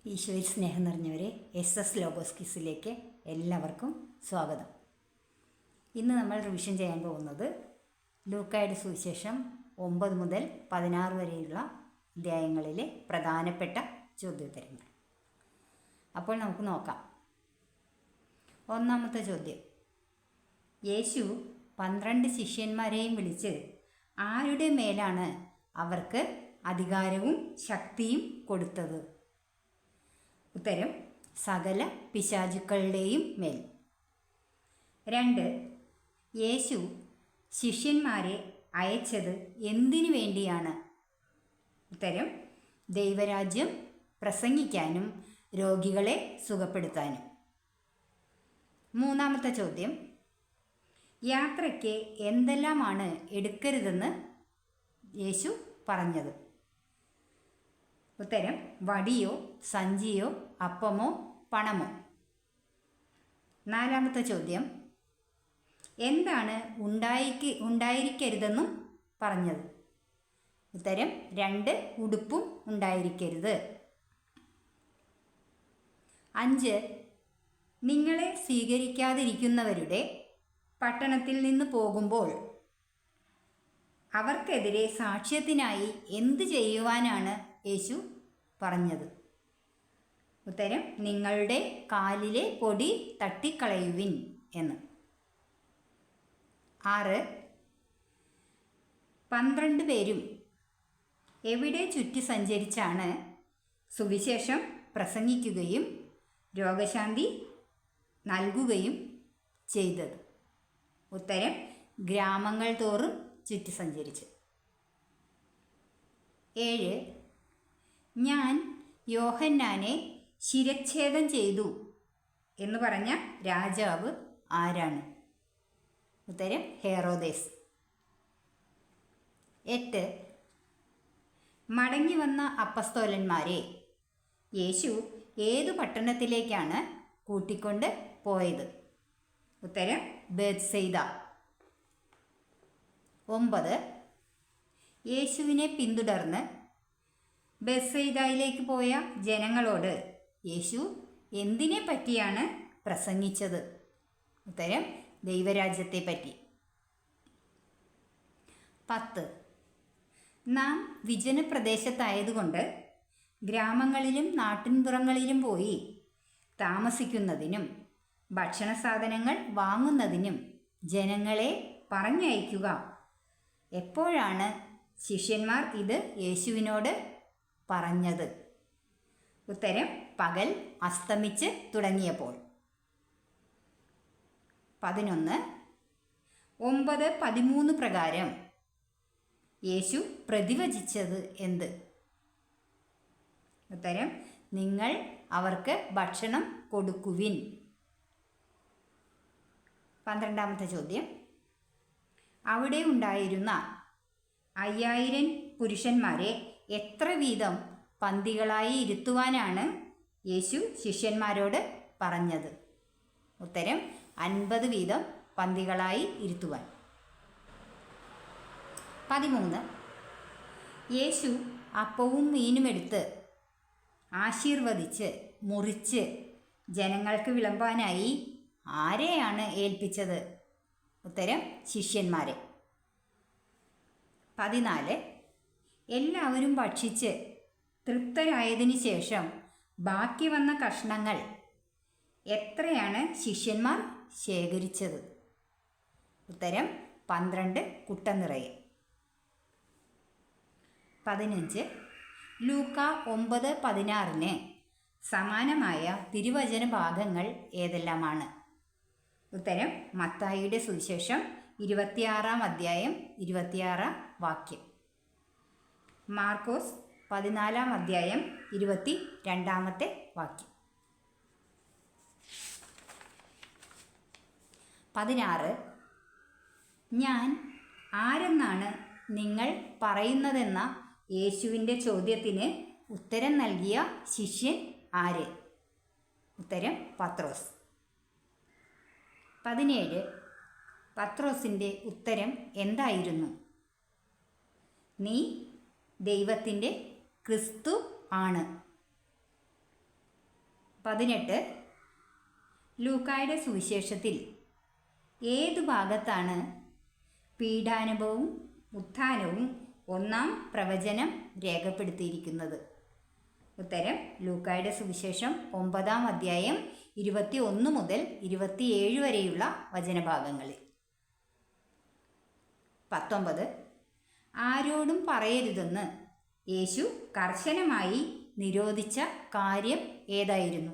ഈശോയിൽ സ്നേഹം നിറഞ്ഞവരെ, S logos കിസിലേക്ക് എല്ലാവർക്കും സ്വാഗതം. ഇന്ന് നമ്മൾ റിവിഷൻ ചെയ്യാൻ പോകുന്നത് ലൂക്കായുടെ സുവിശേഷം 9 മുതൽ 16 വരെയുള്ള അധ്യായങ്ങളിലെ പ്രധാനപ്പെട്ട ചോദ്യോത്തരങ്ങൾ. അപ്പോൾ നമുക്ക് നോക്കാം. ഒന്നാമത്തെ ചോദ്യം: യേശു 12 ശിഷ്യന്മാരെയും വിളിച്ച് ആരുടെ മേലാണ് അവർക്ക് അധികാരവും ശക്തിയും കൊടുത്തത്? ഉത്തരം: സകല പിശാചുക്കളുടെയും മേൽ. 2. യേശു ശിഷ്യന്മാരെ അയച്ചത് എന്തിനു വേണ്ടിയാണ്? ഉത്തരം: ദൈവരാജ്യം പ്രസംഗിക്കാനും രോഗികളെ സുഖപ്പെടുത്താനും. മൂന്നാമത്തെ ചോദ്യം: യാത്രയ്ക്ക് എന്തെല്ലാമാണ് എടുക്കരുതെന്ന് യേശു പറഞ്ഞത്? ഉത്തരം: വടിയോ സഞ്ചിയോ അപ്പമോ പണമോ. നാലാമത്തെ ചോദ്യം: എന്താണ് ഉണ്ടായിരിക്കരുതെന്നും പറഞ്ഞത്? ഉത്തരം: 2 ഉടുപ്പും ഉണ്ടായിരിക്കരുത്. 5. നിങ്ങളെ സ്വീകരിക്കാതിരിക്കുന്നവരുടെ പട്ടണത്തിൽ നിന്ന് പോകുമ്പോൾ അവർക്കെതിരെ സാക്ഷ്യത്തിനായി എന്ത് ചെയ്യുവാനാണ് യേശു പറഞ്ഞത്? ഉത്തരം: നിങ്ങളുടെ കാലിലെ പൊടി തട്ടിക്കളയുവിൻ എന്ന്. 6. 12 പേരും എവിടെ ചുറ്റി സഞ്ചരിച്ചാണ് സുവിശേഷം പ്രസംഗിക്കുകയും രോഗശാന്തി നൽകുകയും ചെയ്തത്? ഉത്തരം: ഗ്രാമങ്ങൾ തോറും ചുറ്റി സഞ്ചരിച്ച്. 7. ഞാൻ യോഹന്നാനെ ശിരച്ഛേദം ചെയ്തു എന്ന് പറഞ്ഞ രാജാവ് ആരാണ്? ഉത്തരം: ഹെറോദേസ്. 8. മടങ്ങി വന്ന അപ്പസ്തോലന്മാരെ യേശു ഏതു പട്ടണത്തിലേക്കാണ് കൂട്ടിക്കൊണ്ട് പോയത്? ഉത്തരം: ബേത്സയിദ. 9. യേശുവിനെ പിന്തുടർന്ന് ബേത്സയിദയിലേക്ക് പോയ ജനങ്ങളോട് യേശു എന്തിനെ പറ്റിയാണ് പ്രസംഗിച്ചത്? ഉത്തരം: ദൈവരാജ്യത്തെ പറ്റി. 10. നാം വിജനപ്രദേശത്തായതുകൊണ്ട് ഗ്രാമങ്ങളിലും നാട്ടിൻപുറങ്ങളിലും പോയി താമസിക്കുന്നതിനും ഭക്ഷണ സാധനങ്ങൾ വാങ്ങുന്നതിനും ജനങ്ങളെ പറഞ്ഞയക്കുക. എപ്പോഴാണ് ശിഷ്യന്മാർ ഇത് യേശുവിനോട് പറഞ്ഞത്? ഉത്തരം: പകൽ അസ്തമിച്ച് തുടങ്ങിയപ്പോൾ. 11. 9:13 പ്രകാരം യേശു പ്രതിവചിച്ചത് എന്ത്? ഉത്തരം: നിങ്ങൾ അവർക്ക് ഭക്ഷണം കൊടുക്കുവിൻ. 12ാമത്തെ ചോദ്യം: അവിടെ ഉണ്ടായിരുന്ന 5000 പുരുഷന്മാരെ എത്ര വീതം പന്തികളായി ഇരുത്തുവാനാണ് യേശു ശിഷ്യന്മാരോട് പറഞ്ഞത്? ഉത്തരം: 50 വീതം പന്തികളായി ഇരുത്തുവാൻ. 13. യേശു അപ്പവും മീനുമെടുത്ത് ആശീർവദിച്ച് മുറിച്ച് ജനങ്ങൾക്ക് വിളമ്പാനായി ആരെയാണ് ഏൽപ്പിച്ചത്? ഉത്തരം: ശിഷ്യന്മാരെ. 14. എല്ലാവരും ഭക്ഷിച്ച് തൃപ്തരായതിനു ശേഷം ബാക്കി വന്ന കഷ്ണങ്ങൾ എത്രയാണ് ശിഷ്യന്മാർ ശേഖരിച്ചത്? ഉത്തരം: 12 കുട്ട നിറയെ. 15. ലൂക്ക 9:16 സമാനമായ തിരുവചന ഭാഗങ്ങൾ ഏതെല്ലാമാണ്? ഉത്തരം: മത്തായിയുടെ സുവിശേഷം 26-ാം അധ്യായം 26-ാം വാക്യം, മാർക്കോസ് 14-ാം അധ്യായം 22-ാമത്തെ വാക്യം. 16. ഞാൻ ആരെന്നാണ് നിങ്ങൾ പറയുന്നതെന്ന യേശുവിൻ്റെ ചോദ്യത്തിന് ഉത്തരം നൽകിയ ശിഷ്യൻ ആര്? ഉത്തരം: പത്രോസ്. 17. പത്രോസിൻ്റെ ഉത്തരം എന്തായിരുന്നു? നീ ദൈവത്തിൻ്റെ ക്രിസ്തു ആണ്. 18 ലൂക്കായുടെ സുവിശേഷത്തിൽ ഏതു ഭാഗത്താണ് പീഡാനുഭവവും ഉത്ഥാനവും ഒന്നാം പ്രവചനം രേഖപ്പെടുത്തിയിരിക്കുന്നത്? ഉത്തരം ലൂക്കായുടെ സുവിശേഷം 9-ാം അധ്യായം 21 മുതൽ 27 വരെയുള്ള വചനഭാഗങ്ങളിൽ. 19 ആരോടും പറയരുതെന്ന് യേശു കർശനമായി നിരോധിച്ച കാര്യം ഏതായിരുന്നു?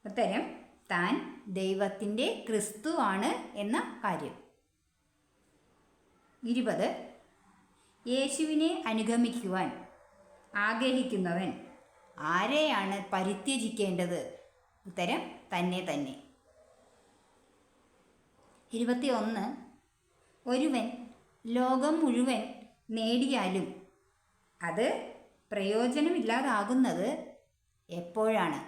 ഉത്തരം താൻ ദൈവത്തിൻ്റെ ക്രിസ്തുവാണ് എന്ന കാര്യം. 20 യേശുവിനെ അനുഗമിക്കുവാൻ ആഗ്രഹിക്കുന്നവൻ ആരെയാണ് പരിത്യജിക്കേണ്ടത്? ഉത്തരം തന്നെ. 21 ഒരുവൻ ലോകം മുഴുവൻ നേടിയാലും അത് പ്രയോജനമില്ലാതാകുന്നത് എപ്പോഴാണ്?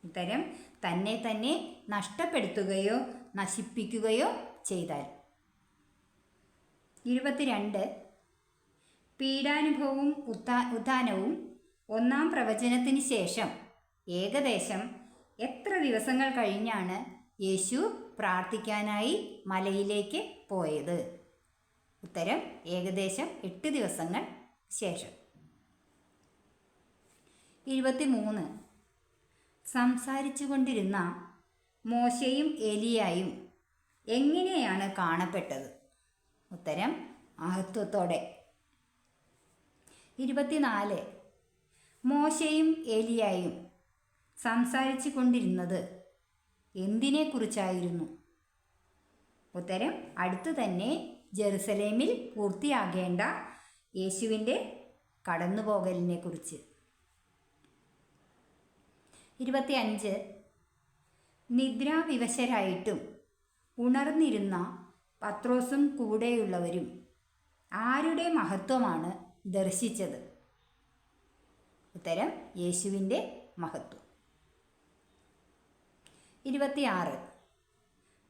ഉത്തരം തന്നെ നഷ്ടപ്പെടുത്തുകയോ നശിപ്പിക്കുകയോ ചെയ്താൽ. 22 പീഡാനുഭവവും ഉത്ഥാനവും ഒന്നാം പ്രവചനത്തിന് ശേഷം ഏകദേശം എത്ര ദിവസങ്ങൾ കഴിഞ്ഞാണ് യേശു പ്രാർത്ഥിക്കാനായി മലയിലേക്ക് പോയത്? ഉത്തരം ഏകദേശം 8 ദിവസങ്ങൾ ശേഷം. 23 സംസാരിച്ചു കൊണ്ടിരുന്ന മോശയും ഏലിയായും എങ്ങനെയാണ് കാണപ്പെട്ടത്? ഉത്തരം മഹത്വത്തോടെ. 24 മോശയും ഏലിയായും സംസാരിച്ചു കൊണ്ടിരുന്നത് എന്തിനെക്കുറിച്ചായിരുന്നു? ഉത്തരം അടുത്തു തന്നെ ജെറുസലേമിൽ പൂർത്തിയാകേണ്ട യേശുവിൻ്റെ കടന്നുപോകലിനെ കുറിച്ച്. 25 നിദ്രാവിവശരായിട്ടും ഉണർന്നിരുന്ന പത്രോസും കൂടെയുള്ളവരും ആരുടെ മഹത്വമാണ് ദർശിച്ചത്? ഉത്തരം യേശുവിൻ്റെ മഹത്വം. 26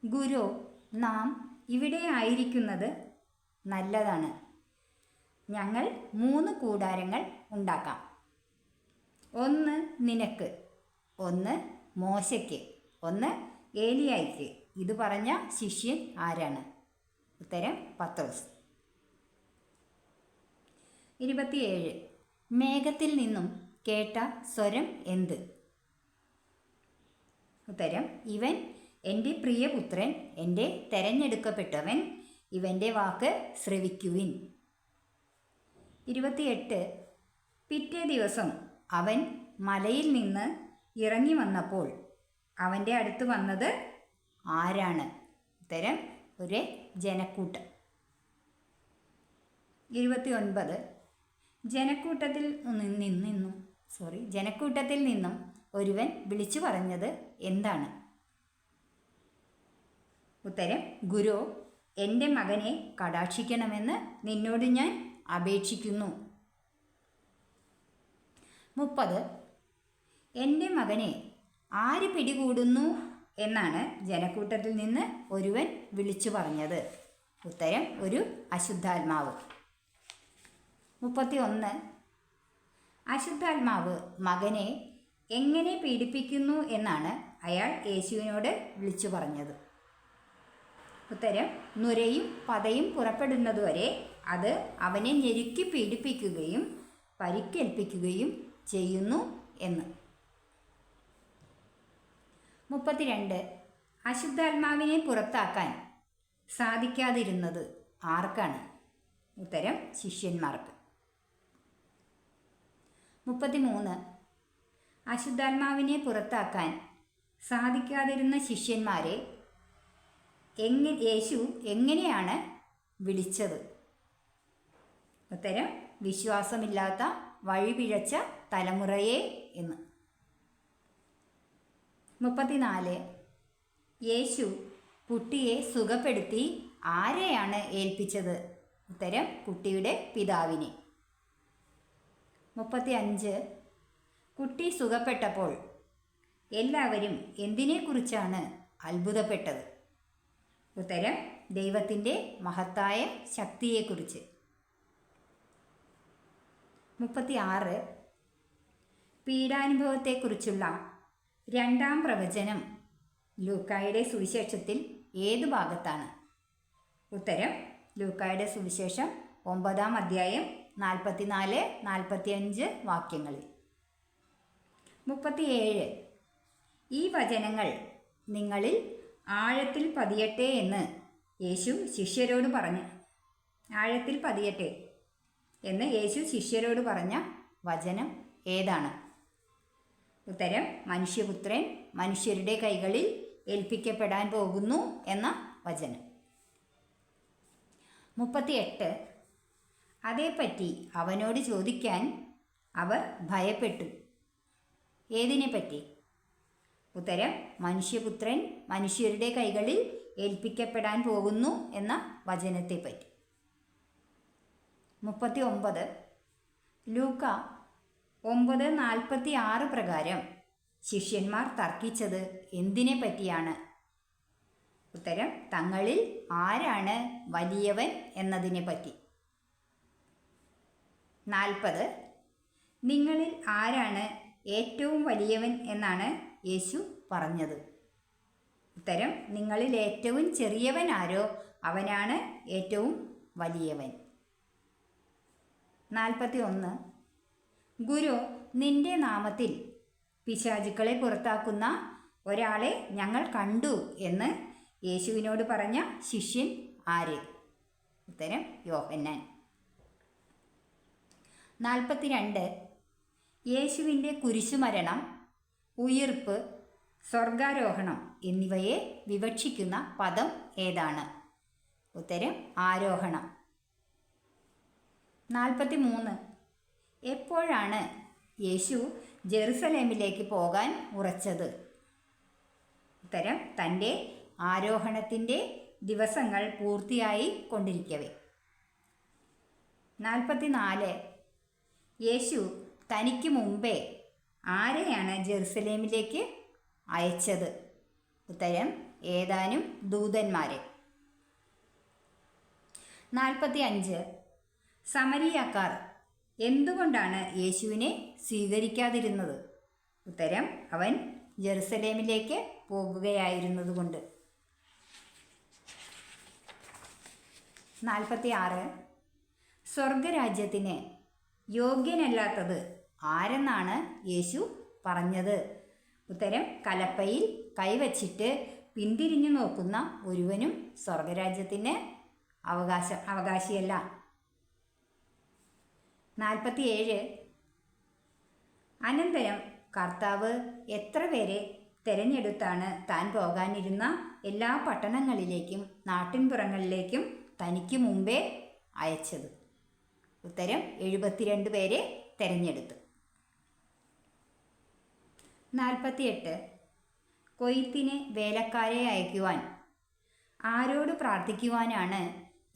ഗുരു, നാം ഇവിടെ ആയിരിക്കുന്നത് നല്ലതാണ്. ഞങ്ങൾ 3 കൂടാരങ്ങൾ ഉണ്ടാക്കാം. 1 നിനക്ക്, 1 മോശയ്ക്ക്, 1 ഏലിയായ്ക്ക്. ഇത് പറഞ്ഞ ശിഷ്യൻ ആരാണ്? ഉത്തരം പത്രോസ്. 27 മേഘത്തിൽ നിന്നും കേട്ട സ്വരം എന്ത്? ഉത്തരം ഇവൻ എൻ്റെ പ്രിയപുത്രൻ, എൻ്റെ തെരഞ്ഞെടുക്കപ്പെട്ടവൻ, ഇവൻ്റെ വാക്ക് ശ്രവിക്കുവിൻ. 28 പിറ്റേ ദിവസം അവൻ മലയിൽ നിന്ന് ഇറങ്ങി വന്നപ്പോൾ അവൻ്റെ അടുത്ത് വന്നത് ആരാണ്? ഉത്തരം ഒരു ജനക്കൂട്ടം. 29 ജനക്കൂട്ടത്തിൽ നിന്നും ഒരുവൻ വിളിച്ചു പറഞ്ഞത് എന്താണ്? ഉത്തരം ഗുരു, എൻ്റെ മകനെ കടാക്ഷിക്കണമെന്ന് നിന്നോട് ഞാൻ അപേക്ഷിക്കുന്നു. 30 എൻ്റെ മകനെ ആര് പിടികൂടുന്നു എന്നാണ് ജനക്കൂട്ടത്തിൽ നിന്ന് ഒരുവൻ വിളിച്ചു പറഞ്ഞത്? ഉത്തരം ഒരു അശുദ്ധാത്മാവ്. 31 അശുദ്ധാത്മാവ് മകനെ എങ്ങനെ പീഡിപ്പിക്കുന്നു എന്നാണ് അയാൾ യേശുവിനോട് വിളിച്ചു പറഞ്ഞത്? ഉത്തരം നുരയും പതയും പുറപ്പെടുന്നതുവരെ അത് അവനെ ഞെരുക്കി പീഡിപ്പിക്കുകയും പരിക്കേൽപ്പിക്കുകയും ചെയ്യുന്നു എന്ന്. 32 അശുദ്ധാത്മാവിനെ പുറത്താക്കാൻ സാധിക്കാതിരുന്നത് ആർക്കാണ്? ഉത്തരം ശിഷ്യന്മാർക്ക്. 33 അശുദ്ധാത്മാവിനെ പുറത്താക്കാൻ സാധിക്കാതിരുന്ന ശിഷ്യന്മാരെ യേശു എങ്ങനെയാണ് വിളിച്ചത്? ഉത്തരം വിശ്വാസമില്ലാത്ത വഴിപിഴച്ച തലമുറയെ എന്ന്. 34 യേശു കുട്ടിയെ സുഖപ്പെടുത്തി ആരെയാണ് ഏൽപ്പിച്ചത്? ഉത്തരം കുട്ടിയുടെ പിതാവിനെ. 35 കുട്ടി സുഖപ്പെട്ടപ്പോൾ എല്ലാവരും എന്തിനെക്കുറിച്ചാണ് അത്ഭുതപ്പെട്ടത്? ഉത്തരം ദൈവത്തിൻ്റെ മഹത്തായ ശക്തിയെക്കുറിച്ച്. 36 പീഡാനുഭവത്തെക്കുറിച്ചുള്ള രണ്ടാം പ്രവചനം ലൂക്കായുടെ സുവിശേഷത്തിൽ ഏതു ഭാഗത്താണ്? ഉത്തരം ലൂക്കായുടെ സുവിശേഷം 9-ാം അധ്യായം 44-45 വാക്യങ്ങളിൽ. 37. ഈ വചനങ്ങൾ നിങ്ങളിൽ ആഴത്തിൽ പതിയട്ടെ എന്ന് യേശു ശിഷ്യരോട് പറഞ്ഞു. ആഴത്തിൽ പതിയട്ടെ എന്ന് യേശു ശിഷ്യരോട് പറഞ്ഞ വചനം ഏതാണ്? ഉത്തരം മനുഷ്യപുത്രൻ മനുഷ്യരുടെ കൈകളിൽ ഏൽപ്പിക്കപ്പെടാൻ പോകുന്നു എന്ന വചനം. 38. അതേപ്പറ്റി അവനോട് ചോദിക്കാൻ അവർ ഭയപ്പെട്ടു. ഏതിനെപ്പറ്റി? ഉത്തരം മനുഷ്യപുത്രൻ മനുഷ്യരുടെ കൈകളിൽ ഏൽപ്പിക്കപ്പെടാൻ പോകുന്നു എന്ന വചനത്തെപ്പറ്റി. 39. ലൂക്ക 9:46 പ്രകാരം ശിഷ്യന്മാർ തർക്കിച്ചത് എന്തിനെ പറ്റിയാണ്? ഉത്തരം തങ്ങളിൽ ആരാണ് വലിയവൻ എന്നതിനെ പറ്റി. 40. നിങ്ങളിൽ ആരാണ് ഏറ്റവും വലിയവൻ എന്നാണ് യേശു പറഞ്ഞത്? ഉത്തരം നിങ്ങളിൽ ഏറ്റവും ചെറിയവൻ ആരോ അവനാണ് ഏറ്റവും വലിയവൻ. 41. ഗുരു, നിന്റെ നാമത്തിൽ പിശാചുക്കളെ പുറത്താക്കുന്ന ഒരാളെ ഞങ്ങൾ കണ്ടു എന്ന് യേശുവിനോട് പറഞ്ഞ ശിഷ്യൻ ആര്? ഉത്തരം യോഹന്നാൻ. 42. യേശുവിൻ്റെ കുരിശുമരണം, ഉയിർപ്പ്, സ്വർഗാരോഹണം എന്നിവയെ വിവക്ഷിക്കുന്ന പദം ഏതാണ്? ഉത്തരം ആരോഹണം. 43. എപ്പോഴാണ് യേശു ജെറുസലേമിലേക്ക് പോകാൻ ഉറച്ചത്? ഉത്തരം തൻ്റെ ആരോഹണത്തിൻ്റെ ദിവസങ്ങൾ പൂർത്തിയായി കൊണ്ടിരിക്കവേ. 44. യേശു തനിക്ക് മുമ്പേ ആരെയാണ് ജെറുസലേമിലേക്ക് അയച്ചത്? ഉത്തരം ഏതാനും ദൂതന്മാരെ. 45. സമരിയാക്കാർ എന്തുകൊണ്ടാണ് യേശുവിനെ സ്വീകരിക്കാതിരുന്നത്? ഉത്തരം അവൻ ജെറുസലേമിലേക്ക് പോകുകയായിരുന്നതുകൊണ്ട്. 46. സ്വർഗരാജ്യത്തിന് യോഗ്യനല്ലാത്തത് ആരെന്നാണ് യേശു പറഞ്ഞത്? ഉത്തരം കലപ്പയിൽ കൈവച്ചിട്ട് പിന്തിരിഞ്ഞു നോക്കുന്ന ഒരുവനും സ്വർഗരാജ്യത്തിന് അവകാശിയല്ല. 47. അനന്തരം കർത്താവ് എത്ര പേരെ തിരഞ്ഞെടുത്താണ് താൻ പോകാനിരുന്ന എല്ലാ പട്ടണങ്ങളിലേക്കും നാട്ടിൻപുറങ്ങളിലേക്കും തനിക്ക് മുമ്പേ അയച്ചത്? ഉത്തരം 72 പേരെ തിരഞ്ഞെടുത്തു. 48. കൊയ്ത്തിന് വേലക്കാരെ അയക്കുവാൻ ആരോട് പ്രാർത്ഥിക്കുവാനാണ്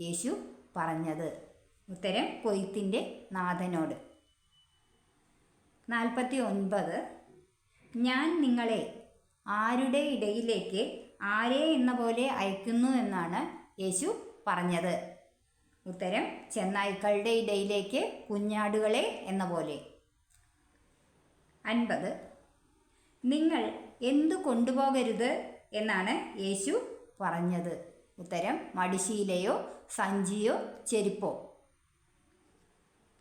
യേശു പറഞ്ഞത്? ഉത്തരം കൊയ്ത്തിൻ്റെ നാഥനോട്. 49. ഞാൻ നിങ്ങളെ ആരുടെ ഇടയിലേക്ക് ആരെ എന്ന പോലെ അയക്കുന്നു എന്നാണ് യേശു പറഞ്ഞത്? ഉത്തരം ചെന്നായ്ക്കളുടെ ഇടയിലേക്ക് കുഞ്ഞാടുകളെ എന്ന പോലെ. 50. നിങ്ങൾ എന്തു കൊണ്ടുപോകരുത് എന്നാണ് യേശു പറഞ്ഞത്? ഉത്തരം മടിശീലയോ സഞ്ചിയോ ചെരുപ്പോ.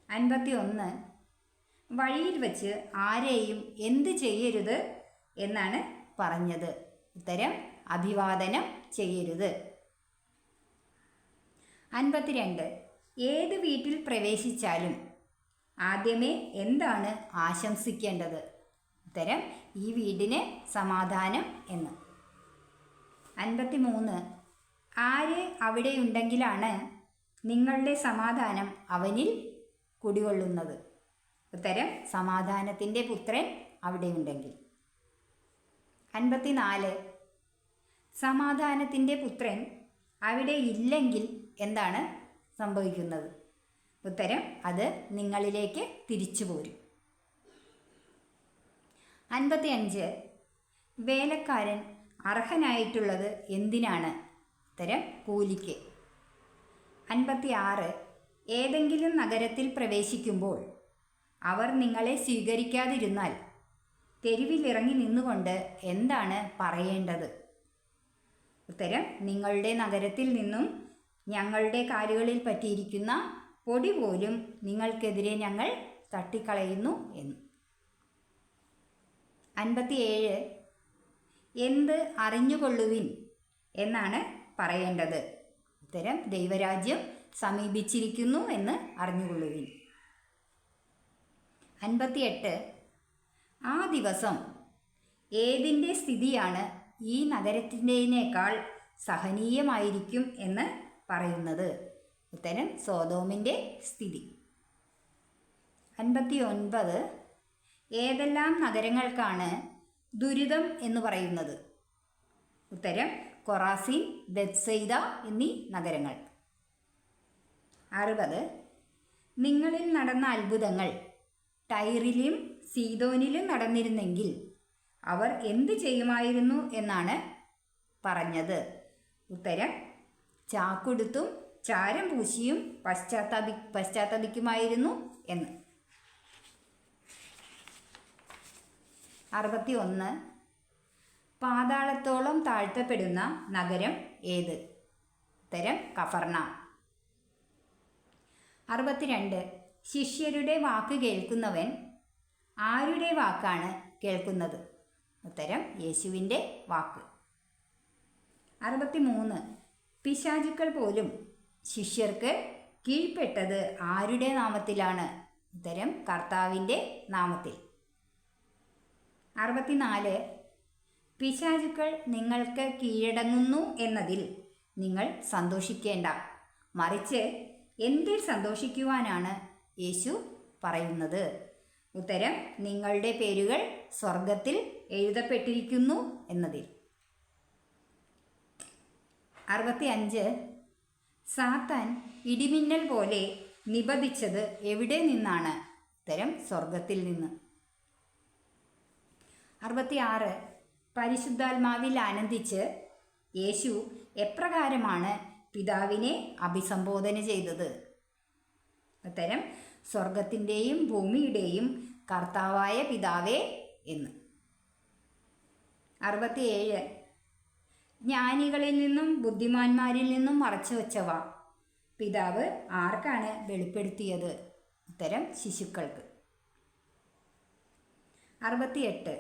51. വഴിയിൽ വച്ച് ആരെയും എന്ത് ചെയ്യരുത് എന്നാണ് പറഞ്ഞത്? ഉത്തരം അഭിവാദനം ചെയ്യരുത്. 52. ഏത് വീട്ടിൽ പ്രവേശിച്ചാലും ആദ്യമേ എന്താണ് ആശംസിക്കേണ്ടത്? ഉത്തരം ഈ വീടിന് സമാധാനം എന്ന്. 53. ആര് അവിടെയുണ്ടെങ്കിലാണ് നിങ്ങളുടെ സമാധാനം അവനിൽ കുടികൊള്ളുന്നത്? ഉത്തരം സമാധാനത്തിൻ്റെ പുത്രൻ അവിടെയുണ്ടെങ്കിൽ. 54. സമാധാനത്തിൻ്റെ പുത്രൻ അവിടെ ഇല്ലെങ്കിൽ എന്താണ് സംഭവിക്കുന്നത്? ഉത്തരം അത് നിങ്ങളിലേക്ക് തിരിച്ചു പോരും. 55. വേലക്കാരൻ അർഹനായിട്ടുള്ളത് എന്തിനാണ്? ഉത്തരം കൂലിക്ക്. 56. ഏതെങ്കിലും നഗരത്തിൽ പ്രവേശിക്കുമ്പോൾ അവർ നിങ്ങളെ സ്വീകരിക്കാതിരുന്നാൽ തെരുവിലിറങ്ങി നിന്നുകൊണ്ട് എന്താണ് പറയേണ്ടത്? ഉത്തരം: നിങ്ങളുടെ നഗരത്തിൽ നിന്നും ഞങ്ങളുടെ കാലുകളിൽ പറ്റിയിരിക്കുന്ന പൊടി പോലും നിങ്ങൾക്കെതിരെ ഞങ്ങൾ തട്ടിക്കളയുന്നു എന്ന്. 57. എന്ത് അറിഞ്ഞുകൊള്ളുവിൻ എന്നാണ് പറയേണ്ടത്? ഉത്തരം: ദൈവരാജ്യം സമീപിച്ചിരിക്കുന്നു എന്ന് അറിഞ്ഞുകൊള്ളുവിൻ. 58. ആ ദിവസം ഏതിൻ്റെ സ്ഥിതിയാണ് ഈ നഗരത്തിൻ്റെതിനേക്കാൾ സഹനീയമായിരിക്കും എന്ന് പറയുന്നത്? ഉത്തരം: സോതോമിൻ്റെ സ്ഥിതി. 59. ഏതെല്ലാം നഗരങ്ങൾക്കാണ് ദുരിതം എന്ന് പറയുന്നത്? ഉത്തരം: കൊറാസീൻ, ബെത്സയിദ എന്നീ നഗരങ്ങൾ. 60. നിങ്ങളിൽ നടന്ന അത്ഭുതങ്ങൾ ടൈറിലും സീദോനിലും നടന്നിരുന്നെങ്കിൽ അവർ എന്ത് ചെയ്യുമായിരുന്നു എന്നാണ് പറഞ്ഞത്? ഉത്തരം: ചാക്കുടുത്തും ചാരം പൂശിയും പശ്ചാത്തപിക്കുമായിരുന്നു എന്ന്. 61. പാതാളത്തോളം താഴ്ത്തപ്പെടുന്ന നഗരം ഏത്? ഉത്തരം: കഫർനാം. 62. ശിഷ്യരുടെ വാക്ക് കേൾക്കുന്നവൻ ആരുടെ വാക്കാണ് കേൾക്കുന്നത്? ഉത്തരം: യേശുവിൻ്റെ വാക്ക്. 63. പിശാചുക്കൾ പോലും ശിഷ്യർക്ക് കീഴ്പ്പെട്ടത് ആരുടെ നാമത്തിലാണ്? ഉത്തരം: കർത്താവിൻ്റെ നാമത്തിൽ. 64. പിശാചുക്കൾ നിങ്ങൾക്ക് കീഴടങ്ങുന്നു എന്നതിൽ നിങ്ങൾ സന്തോഷിക്കേണ്ട, മറിച്ച് എന്തിൽ സന്തോഷിക്കുവാനാണ് യേശു പറയുന്നത്? ഉത്തരം: നിങ്ങളുടെ പേരുകൾ സ്വർഗത്തിൽ എഴുതപ്പെട്ടിരിക്കുന്നു എന്നതിൽ. 65. സാത്താൻ ഇടിമിന്നൽ പോലെ നിബദിച്ചത് എവിടെ നിന്നാണ്? ഉത്തരം: സ്വർഗത്തിൽ നിന്ന്. 66. പരിശുദ്ധാത്മാവിൽ ആനന്ദിച്ച് യേശു എപ്രകാരമാണ് പിതാവിനെ അഭിസംബോധന ചെയ്തത്? ഉത്തരം: സ്വർഗത്തിൻ്റെയും ഭൂമിയുടെയും കർത്താവായ പിതാവേ എന്ന്. 67. ജ്ഞാനികളിൽ നിന്നും ബുദ്ധിമാന്മാരിൽ നിന്നും മറച്ചു വച്ചവ പിതാവ് ആർക്കാണ് വെളിപ്പെടുത്തിയത്? ഉത്തരം: ശിശുക്കൾക്ക്. 68.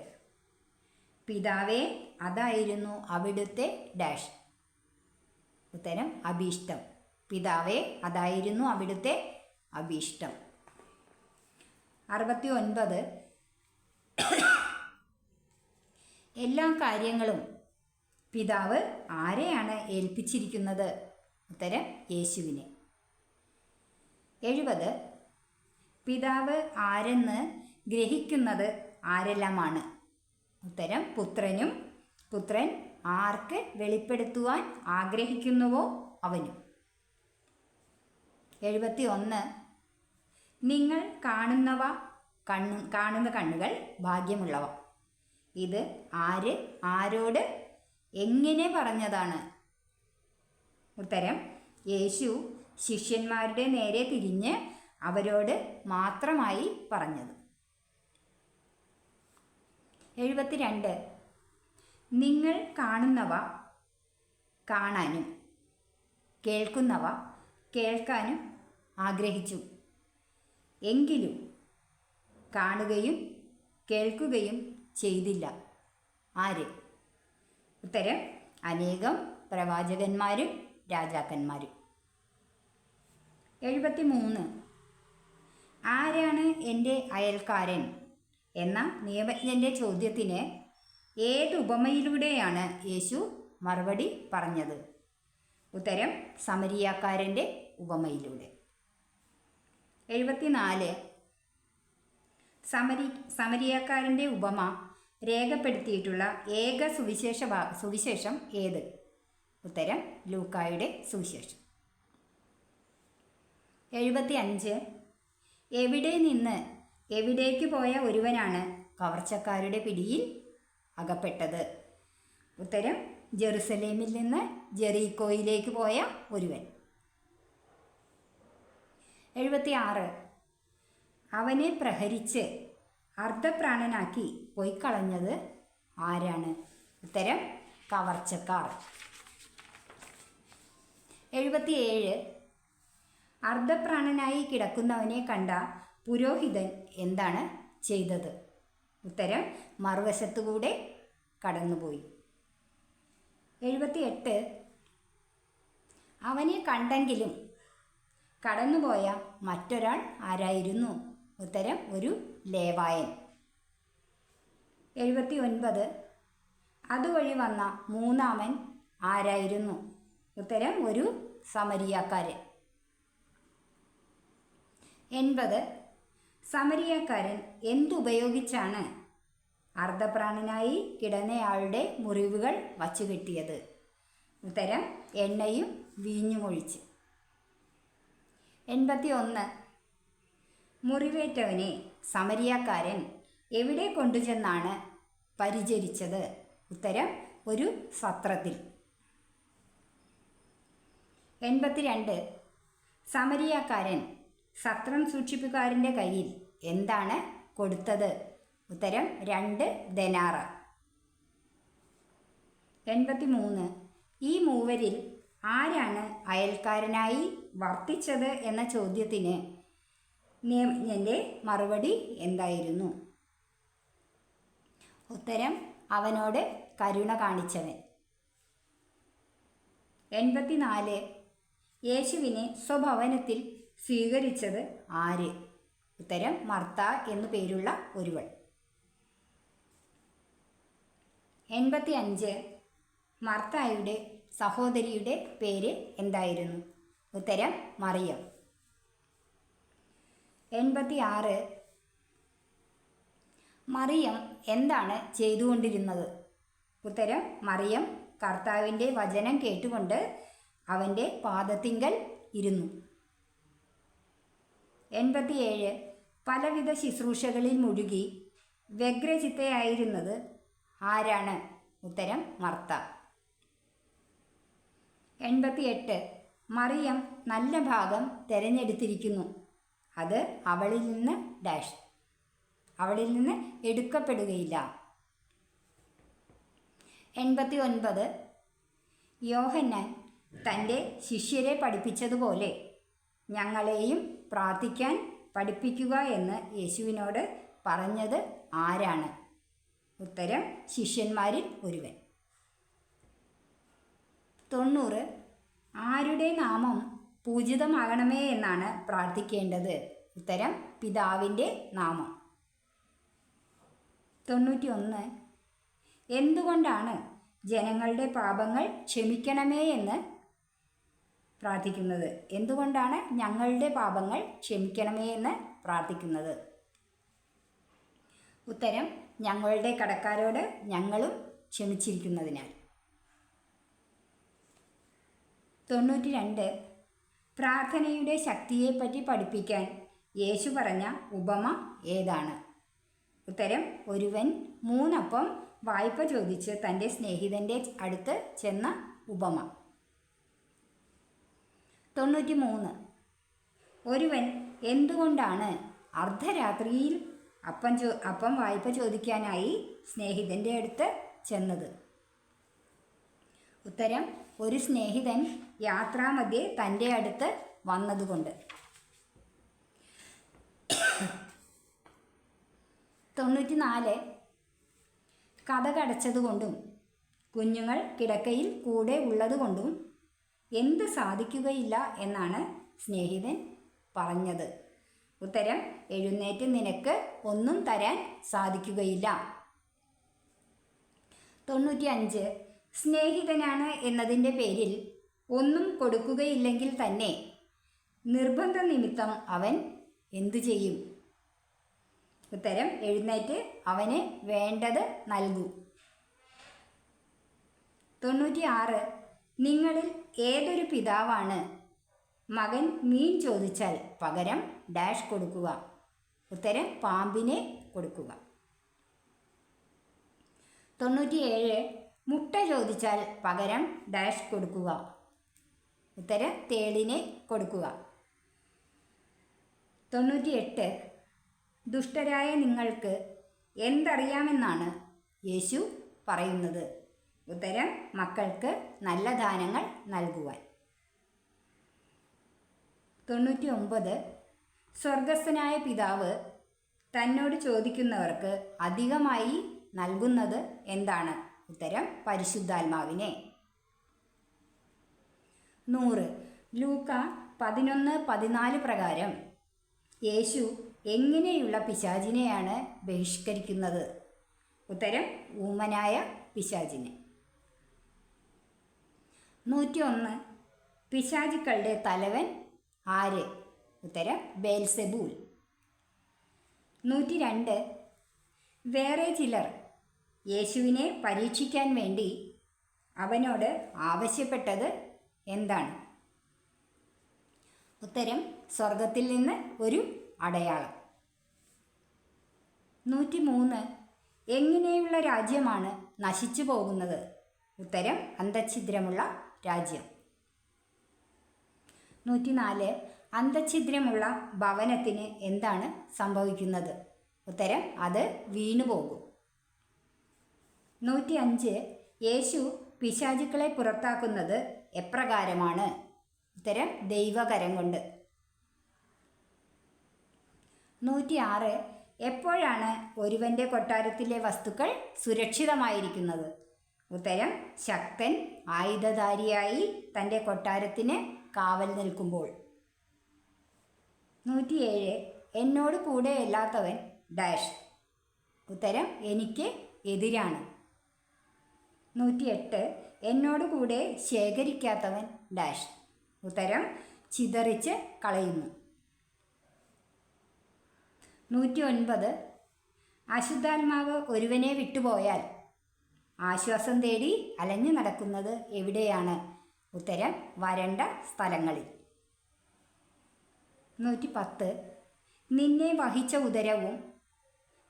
പിതാവേ, അതായിരുന്നു അവിടുത്തെ ഡാഷ്. ഉത്തരം: അഭീഷ്ടം. പിതാവേ, അതായിരുന്നു അവിടുത്തെ അഭീഷ്ടം. 69. എല്ലാ കാര്യങ്ങളും പിതാവ് ആരെയാണ് ഏൽപ്പിച്ചിരിക്കുന്നത്? ഉത്തരം: യേശുവിനെ. 70. പിതാവ് ആരെന്ന് ഗ്രഹിക്കുന്നത് ആരെല്ലാമാണ്? ഉത്തരം: പുത്രനും പുത്രൻ ആർക്ക് വെളിപ്പെടുത്തുവാൻ ആഗ്രഹിക്കുന്നുവോ അവനും. 71. നിങ്ങൾ കാണുന്ന കണ്ണുകൾ ഭാഗ്യമുള്ളവ. ഇത് ആര് ആരോട് എങ്ങനെ പറഞ്ഞതാണ്? ഉത്തരം: യേശു ശിഷ്യന്മാരുടെ നേരെ തിരിഞ്ഞ് അവരോട് മാത്രമായി പറഞ്ഞത്. 72. നിങ്ങൾ കാണുന്നവ കാണാനും കേൾക്കുന്നവ കേൾക്കാനും ആഗ്രഹിച്ചു, എങ്കിലും കാണുകയും കേൾക്കുകയും ചെയ്തില്ല. ആര്? ഉത്തരം: അനേകം പ്രവാചകന്മാരും രാജാക്കന്മാരും. 73. ആരാണ് എൻ്റെ അയൽക്കാരൻ എന്ന നിയമജ്ഞൻ്റെ ചോദ്യത്തിന് ഏത് ഉപമയിലൂടെയാണ് യേശു മറുപടി പറഞ്ഞത്? ഉത്തരം: സമരിയാക്കാരൻ്റെ ഉപമയിലൂടെ. 74. സമരിയാക്കാരൻ്റെ ഉപമ രേഖപ്പെടുത്തിയിട്ടുള്ള ഏക സുവിശേഷം ഏത്? ഉത്തരം: ലൂക്കായുടെ സുവിശേഷം. 75. എവിടെ നിന്ന് എവിടേക്ക് പോയ ഒരുവനാണ് കവർച്ചക്കാരുടെ പിടിയിൽ അകപ്പെട്ടത്? ഉത്തരം: ജെറുസലേമിൽ നിന്ന് ജെറീക്കോയിലേക്ക് പോയ ഒരുവൻ. 76. അവനെ പ്രഹരിച്ച് അർദ്ധപ്രാണനാക്കി പൊയ്ക്കളഞ്ഞത് ആരാണ്? ഉത്തരം കവർച്ചക്കാർ. 77. അർദ്ധപ്രാണനായി കിടക്കുന്നവനെ കണ്ട പുരോഹിതൻ എന്താണ് ചെയ്തത്? ഉത്തരം മറുവശത്തുകൂടെ കടന്നുപോയി. 78. അവനെ കണ്ടെങ്കിലും കടന്നുപോയ മറ്റൊരാൾ ആരായിരുന്നു? ഉത്തരം ഒരു ലേവായൻ. 79. അതുവഴി വന്ന മൂന്നാമൻ ആരായിരുന്നു? ഉത്തരം ഒരു സമരിയാക്കാരൻ. 80. സമരിയാക്കാരൻ എന്തുപയോഗിച്ചാണ് അർദ്ധപ്രാണനായി കിടന്നയാളുടെ മുറിവുകൾ വച്ചുകെട്ടിയത്? ഉത്തരം എണ്ണയും വീഞ്ഞുമൊഴിച്ച്. 81. മുറിവേറ്റവനെ സമരിയാക്കാരൻ എവിടെ കൊണ്ടുചെന്നാണ് പരിചരിച്ചത്? ഉത്തരം ഒരു സത്രത്തിൽ. 82. സമരിയാക്കാരൻ സത്രം സൂക്ഷിപ്പുകാരൻ്റെ കയ്യിൽ എന്താണ് കൊടുത്തത്? ഉത്തരം 2 ദനാറ. 83. ഈ മൂവരിൽ ആരാണ് അയൽക്കാരനായി വർത്തിച്ചത് എന്ന ചോദ്യത്തിന് നിയമജ്ഞൻ്റെ മറുപടി എന്തായിരുന്നു? ഉത്തരം അവനോട് കരുണ കാണിച്ചവൻ. 84. യേശുവിനെ സ്വഭവനത്തിൽ സ്വീകരിച്ചത് ആര്? ഉത്തരം മർത്ത എന്നു പേരുള്ള ഒരുവൾ. 85. മർത്തായുടെ സഹോദരിയുടെ പേര് എന്തായിരുന്നു? ഉത്തരം മറിയം. 86. മറിയം എന്താണ് ചെയ്തുകൊണ്ടിരുന്നത്? ഉത്തരം മറിയം കർത്താവിൻ്റെ വചനം കേട്ടുകൊണ്ട് അവൻ്റെ പാദത്തിങ്കൽ ഇരുന്നു. 87. പലവിധ ശുശ്രൂഷകളിൽ മുഴുകി വ്യഗ്രചിത്തയായിരുന്നത് ആരാണ്? ഉത്തരം മർത്ത. 88. മറിയം നല്ല ഭാഗം തിരഞ്ഞെടുത്തിരിക്കുന്നു, അത് അവളിൽ നിന്ന് എടുക്കപ്പെടുകയില്ല. 89. യോഹന്നാൻ തൻ്റെ ശിഷ്യരെ പഠിപ്പിച്ചതുപോലെ ഞങ്ങളെയും പ്രാർത്ഥിക്കാൻ പഠിപ്പിക്കുക എന്ന് യേശുവിനോട് പറഞ്ഞത് ആരാണ്? ഉത്തരം ശിഷ്യന്മാരിൽ ഒരുവൻ. 90. ആരുടെ നാമം പൂജിതമാകണമേ എന്നാണ് പ്രാർത്ഥിക്കേണ്ടത്? ഉത്തരം പിതാവിൻ്റെ നാമം. 91. എന്തുകൊണ്ടാണ് ജനങ്ങളുടെ പാപങ്ങൾ ക്ഷമിക്കണമേ എന്ന് പ്രാർത്ഥിക്കുന്നത്? എന്തുകൊണ്ടാണ് ഞങ്ങളുടെ പാപങ്ങൾ ക്ഷമിക്കണമേ എന്ന് പ്രാർത്ഥിക്കുന്നത്? ഉത്തരം ഞങ്ങളുടെ കടക്കാരോട് ഞങ്ങളും ക്ഷമിച്ചിരിക്കുന്നതിനാൽ. 92. പ്രാർത്ഥനയുടെ ശക്തിയെപ്പറ്റി പഠിപ്പിക്കാൻ യേശു പറഞ്ഞ ഉപമ ഏതാണ്? ഉത്തരം ഒരുവൻ 3 അപ്പം വായ്പ ചോദിച്ച് തൻ്റെ സ്നേഹിതൻ്റെ അടുത്ത് ചെന്ന ഉപമ. 93. ഒരുവൻ എന്തുകൊണ്ടാണ് അർദ്ധരാത്രിയിൽ അപ്പം വായ്പ ചോദിക്കാനായി സ്നേഹിതൻ്റെ അടുത്ത് ചെന്നത്? ഉത്തരം ഒരു സ്നേഹിതൻ യാത്രാമധ്യേ തൻ്റെ അടുത്ത് വന്നതുകൊണ്ട്. 94. കതകടച്ചതുകൊണ്ടും കുഞ്ഞുങ്ങൾ കിടക്കയിൽ കൂടെ ഉള്ളതുകൊണ്ടും എന്ത് സാധിക്കുകയില്ല എന്നാണ് സ്നേഹിതൻ പറഞ്ഞത്? ഉത്തരം എഴുന്നേറ്റ് നിനക്ക് ഒന്നും തരാൻ സാധിക്കുകയില്ല. 95. സ്നേഹിതനാണ് എന്നതിൻ്റെ പേരിൽ ഒന്നും കൊടുക്കുകയില്ലെങ്കിൽ തന്നെ നിർബന്ധ നിമിത്തം അവൻ എന്തു ചെയ്യും? ഉത്തരം എഴുന്നേറ്റ് അവന് വേണ്ടത് നൽകൂ. 96. നിങ്ങളിൽ ഏതൊരു പിതാവാണ് മകൻ മീൻ ചോദിച്ചാൽ പകരം ഡാഷ് കൊടുക്കുക? ഉത്തരം പാമ്പിനെ കൊടുക്കുക. 97. മുട്ട ചോദിച്ചാൽ പകരം ഡാഷ് കൊടുക്കുക? ഉത്തരം തേളിനെ കൊടുക്കുക. 98. ദുഷ്ടരായ നിങ്ങൾക്ക് എന്തറിയാമെന്നാണ് യേശു പറയുന്നത്? ഉത്തരം: മക്കൾക്ക് നല്ല ദാനങ്ങൾ നൽകുവാൻ. 99. സ്വർഗസ്ഥനായ പിതാവ് തന്നോട് ചോദിക്കുന്നവർക്ക് അധികമായി നൽകുന്നത് എന്താണ്? ഉത്തരം: പരിശുദ്ധാത്മാവിനെ. 100. ലൂക്ക 11:14 പ്രകാരം യേശു എങ്ങനെയുള്ള പിശാചിനെയാണ് ബഹിഷ്കരിക്കുന്നത്? ഉത്തരം: ഊമനായ പിശാചിനെ. 101. പിശാചുക്കളുടെ തലവൻ ആര്? ഉത്തരം: ബേൽസെബൂൽ. 102. വേറെ ചിലർ യേശുവിനെ പരീക്ഷിക്കാൻ വേണ്ടി അവനോട് ആവശ്യപ്പെട്ടത് എന്താണ്? ഉത്തരം: സ്വർഗത്തിൽ നിന്ന് ഒരു അടയാളം. 103. എങ്ങനെയുള്ള രാജ്യമാണ് നശിച്ചു പോകുന്നത്? ഉത്തരം: അന്തഛിദ്രമുള്ള രാജ്യം. 104. അന്തഛിദ്രമുള്ള ഭവനത്തിന് എന്താണ് സംഭവിക്കുന്നത്? ഉത്തരം: അത് വീണുപോകും. 105. യേശു പിശാചുക്കളെ പുറത്താക്കുന്നത് എപ്രകാരമാണ്? ഉത്തരം: ദൈവകരം കൊണ്ട്. 106. എപ്പോഴാണ് ഒരുവൻ്റെ കൊട്ടാരത്തിലെ വസ്തുക്കൾ സുരക്ഷിതമായിരിക്കുന്നത്? ഉത്തരം: ശക്തൻ ആയുധധാരിയായി തൻ്റെ കൊട്ടാരത്തിന് കാവൽ നിൽക്കുമ്പോൾ. 107. എന്നോട് കൂടെയല്ലാത്തവൻ ഡാഷ്. ഉത്തരം: എനിക്ക് എതിരാണ്. 108. എന്നോട് കൂടെ ശേഖരിക്കാത്തവൻ ഡാഷ്. ഉത്തരം: ചിതറിച്ച് കളയുന്നു. 109. അശുദ്ധാത്മാവ് ഒരുവനെ വിട്ടുപോയാൽ ആശ്വാസം തേടി അലഞ്ഞു നടക്കുന്നത് എവിടെയാണ്? ഉത്തരം: വരണ്ട സ്ഥലങ്ങളിൽ. 110. നിന്നെ വഹിച്ച ഉദരവും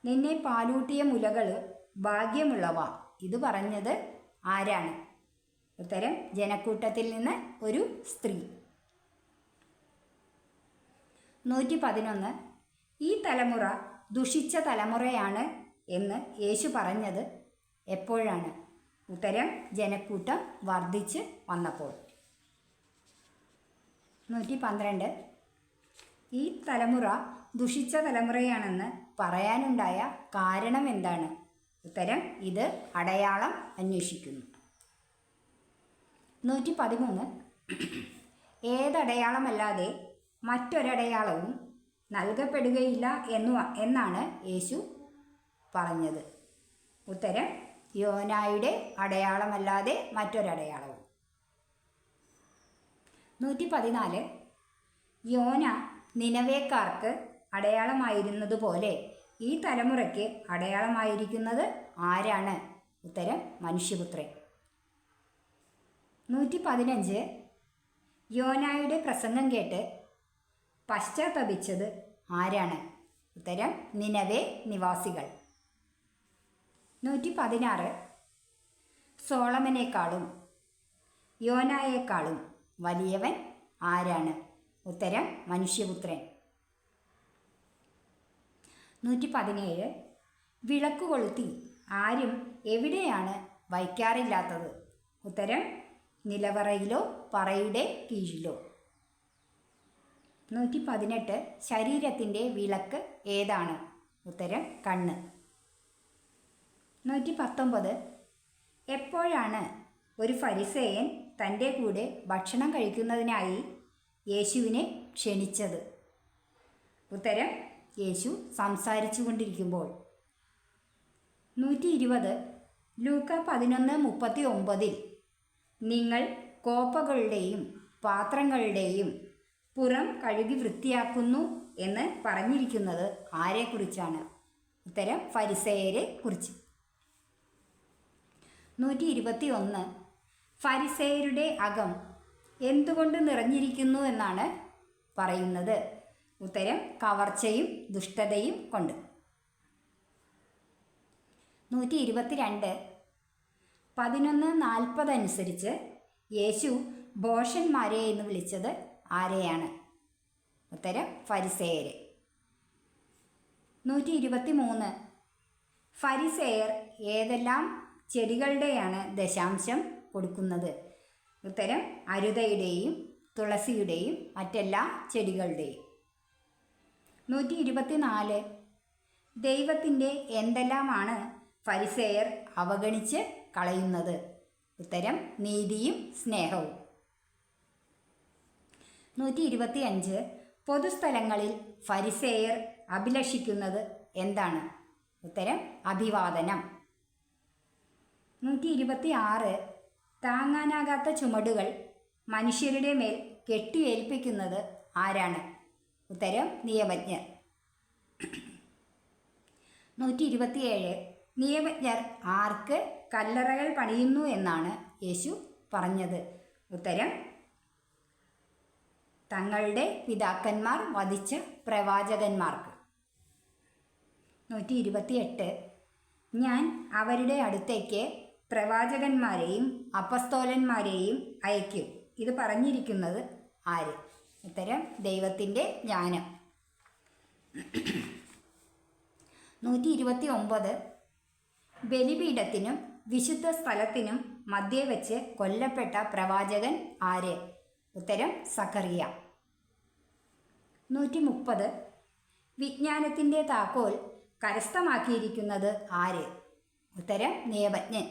നിന്നെ പാലൂട്ടിയ മുലകൾ ഭാഗ്യമുള്ളവ. ഇത് പറഞ്ഞത് ആരാണ്? ഉത്തരം: ജനക്കൂട്ടത്തിൽ നിന്ന് ഒരു സ്ത്രീ. 111. ഈ തലമുറ ദുഷിച്ച തലമുറയാണ് എന്ന് യേശു പറഞ്ഞത് എപ്പോഴാണ്? ഉത്തരം: ജനക്കൂട്ടം വർദ്ധിച്ച് വന്നപ്പോൾ. 112. ഈ തലമുറ ദുഷിച്ച തലമുറയാണെന്ന് പറയാനുണ്ടായ കാരണം എന്താണ്? ഉത്തരം: ഇത് അടയാളം അന്വേഷിക്കുന്നു. 113. ഏതടയാളമല്ലാതെ മറ്റൊരടയാളവും നൽകപ്പെടുകയില്ല എന്നാണ് യേശു പറഞ്ഞത്? ഉത്തരം: യോനായുടെ അടയാളമല്ലാതെ മറ്റൊരടയാളവും. 114. യോന നിനവേക്കാർക്ക് അടയാളമായിരുന്നതുപോലെ ഈ തലമുറയ്ക്ക് അടയാളമായിരിക്കുന്നത് ആരാണ്? ഉത്തരം: മനുഷ്യപുത്രൻ. 115. യോനായുടെ പ്രസംഗം കേട്ട് പശ്ചാത്തപിച്ചത് ആരാണ്? ഉത്തരം: നിനവേ നിവാസികൾ. 116. സോളമനേക്കാളും യോനായേക്കാളും വലിയവൻ ആരാണ്? ഉത്തരം: മനുഷ്യപുത്രൻ. 117. വിളക്ക് കൊളുത്തി ആരും എവിടെയാണ് വയ്ക്കാറില്ലാത്തത്? ഉത്തരം: നിലവറയിലോ പറയുടെ കീഴിലോ. 118. ശരീരത്തിൻ്റെ വിളക്ക് ഏതാണ്? ഉത്തരം: കണ്ണ്. 119. എപ്പോഴാണ് ഒരു ഫരിസേയൻ തൻ്റെ കൂടെ ഭക്ഷണം കഴിക്കുന്നതിനായി യേശുവിനെ ക്ഷണിച്ചത്? ഉത്തരം: യേശു സംസാരിച്ചു കൊണ്ടിരിക്കുമ്പോൾ. 120. ലൂക്ക 11:39 നിങ്ങൾ കോപ്പകളുടെയും പാത്രങ്ങളുടെയും പുറം കഴുകി വൃത്തിയാക്കുന്നു എന്ന് പറഞ്ഞിരിക്കുന്നത് ആരെക്കുറിച്ചാണ്? ഉത്തരം: ഫരിസേയരെ കുറിച്ച്. 121. ഫരിസേയരുടെ അകം എന്തുകൊണ്ട് നിറഞ്ഞിരിക്കുന്നു എന്നാണ് പറയുന്നത്? ഉത്തരം: കവർച്ചയും ദുഷ്ടതയും കൊണ്ട്. 122. 11:40 അനുസരിച്ച് യേശു ഭോഷന്മാരെ എന്ന് വിളിച്ചത് ആരെയാണ്? ഉത്തരം: ഫരിസേയരെ. 123. ഫരിസേയർ ഏതെല്ലാം ചെടികളുടെയാണ് ദശാംശം കൊടുക്കുന്നത്? ഉത്തരം അരുതയുടെയും തുളസിയുടെയും മറ്റെല്ലാ ചെടികളുടെയും. 124. ദൈവത്തിൻ്റെ എന്തെല്ലാമാണ് ഫരിസേയർ അവഗണിച്ച് കളയുന്നത്? ഉത്തരം നീതിയും സ്നേഹവും. 125. പൊതുസ്ഥലങ്ങളിൽ ഫരിസേയർ അഭിലഷിക്കുന്നത് എന്താണ്? ഉത്തരം അഭിവാദനം. 126. താങ്ങാനാകാത്ത ചുമടുകൾ മനുഷ്യരുടെ മേൽ കെട്ടിയേൽപ്പിക്കുന്നത് ആരാണ്? ഉത്തരം നിയമജ്ഞർ. 127. നിയമജ്ഞർ ആർക്ക് കല്ലറകൾ പണിയുന്നു എന്നാണ് യേശു പറഞ്ഞത്? ഉത്തരം തങ്ങളുടെ പിതാക്കന്മാർ വധിച്ച പ്രവാചകന്മാർക്ക്. 128. ഞാൻ അവരുടെ അടുത്തേക്ക് പ്രവാചകന്മാരെയും അപ്പസ്തോലന്മാരെയും അയക്കും. ഇത് പറഞ്ഞിരിക്കുന്നത് ആര്? ഉത്തരം ദൈവത്തിൻ്റെ ജ്ഞാനം. 129. ബലിപീഠത്തിനും വിശുദ്ധ സ്ഥലത്തിനും മധ്യേ വെച്ച് കൊല്ലപ്പെട്ട പ്രവാചകൻ ആര്? ഉത്തരം സക്കറിയ. 130. വിജ്ഞാനത്തിൻ്റെ താക്കോൽ കരസ്ഥമാക്കിയിരിക്കുന്നത് ആര്? ഉത്തരം നിയമജ്ഞൻ.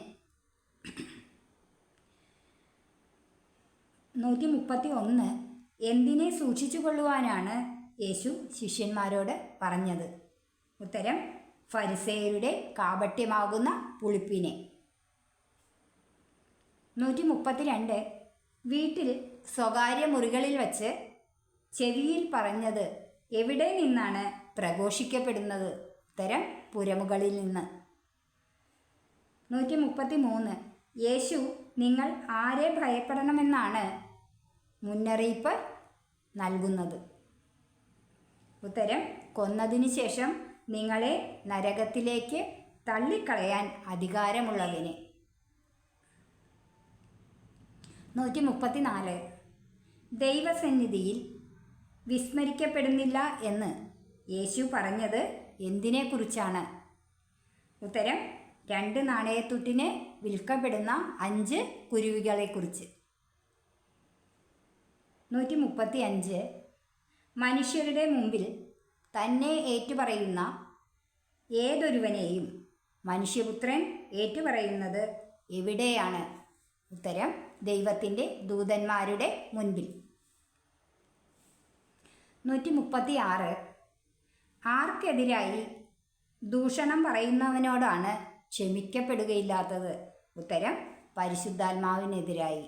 131. എന്തിനെ സൂക്ഷിച്ചു കൊള്ളുവാനാണ് യേശു ശിഷ്യന്മാരോട് പറഞ്ഞത്? ഉത്തരം ഫരിസേയരുടെ കാപട്യമാകുന്ന പുളിപ്പിനെ. 132. വീട്ടിൽ സ്വകാര്യ മുറികളിൽ വച്ച് ചെവിയിൽ പറഞ്ഞത് എവിടെ നിന്നാണ് പ്രഘോഷിക്കപ്പെടുന്നത്? ഉത്തരം പുരമുകളിൽ നിന്ന്. 133. യേശു നിങ്ങൾ ആരെ ഭയപ്പെടണമെന്നാണ് മുന്നറിയിപ്പ് നൽകുന്നത്? ഉത്തരം കൊന്നതിന് ശേഷം നിങ്ങളെ നരകത്തിലേക്ക് തള്ളിക്കളയാൻ അധികാരമുള്ളതിനെ. 134. ദൈവസന്നിധിയിൽ വിസ്മരിക്കപ്പെടുന്നില്ല എന്ന് യേശു പറഞ്ഞത് എന്തിനെക്കുറിച്ചാണ്? ഉത്തരം 2 നാണയത്തുട്ടിന് വിൽക്കപ്പെടുന്ന 5 കുരുവികളെക്കുറിച്ച്. 135. മനുഷ്യരുടെ മുമ്പിൽ തന്നെ ഏറ്റുപറയുന്ന ഏതൊരുവനെയും മനുഷ്യപുത്രൻ ഏറ്റുപറയുന്നത് എവിടെയാണ്? ഉത്തരം ദൈവത്തിൻ്റെ ദൂതന്മാരുടെ മുൻപിൽ. 136. ആർക്കെതിരായി ദൂഷണം പറയുന്നവനോടാണ് ക്ഷമിക്കപ്പെടുകയില്ലാത്തത്? ഉത്തരം പരിശുദ്ധാത്മാവിനെതിരായി.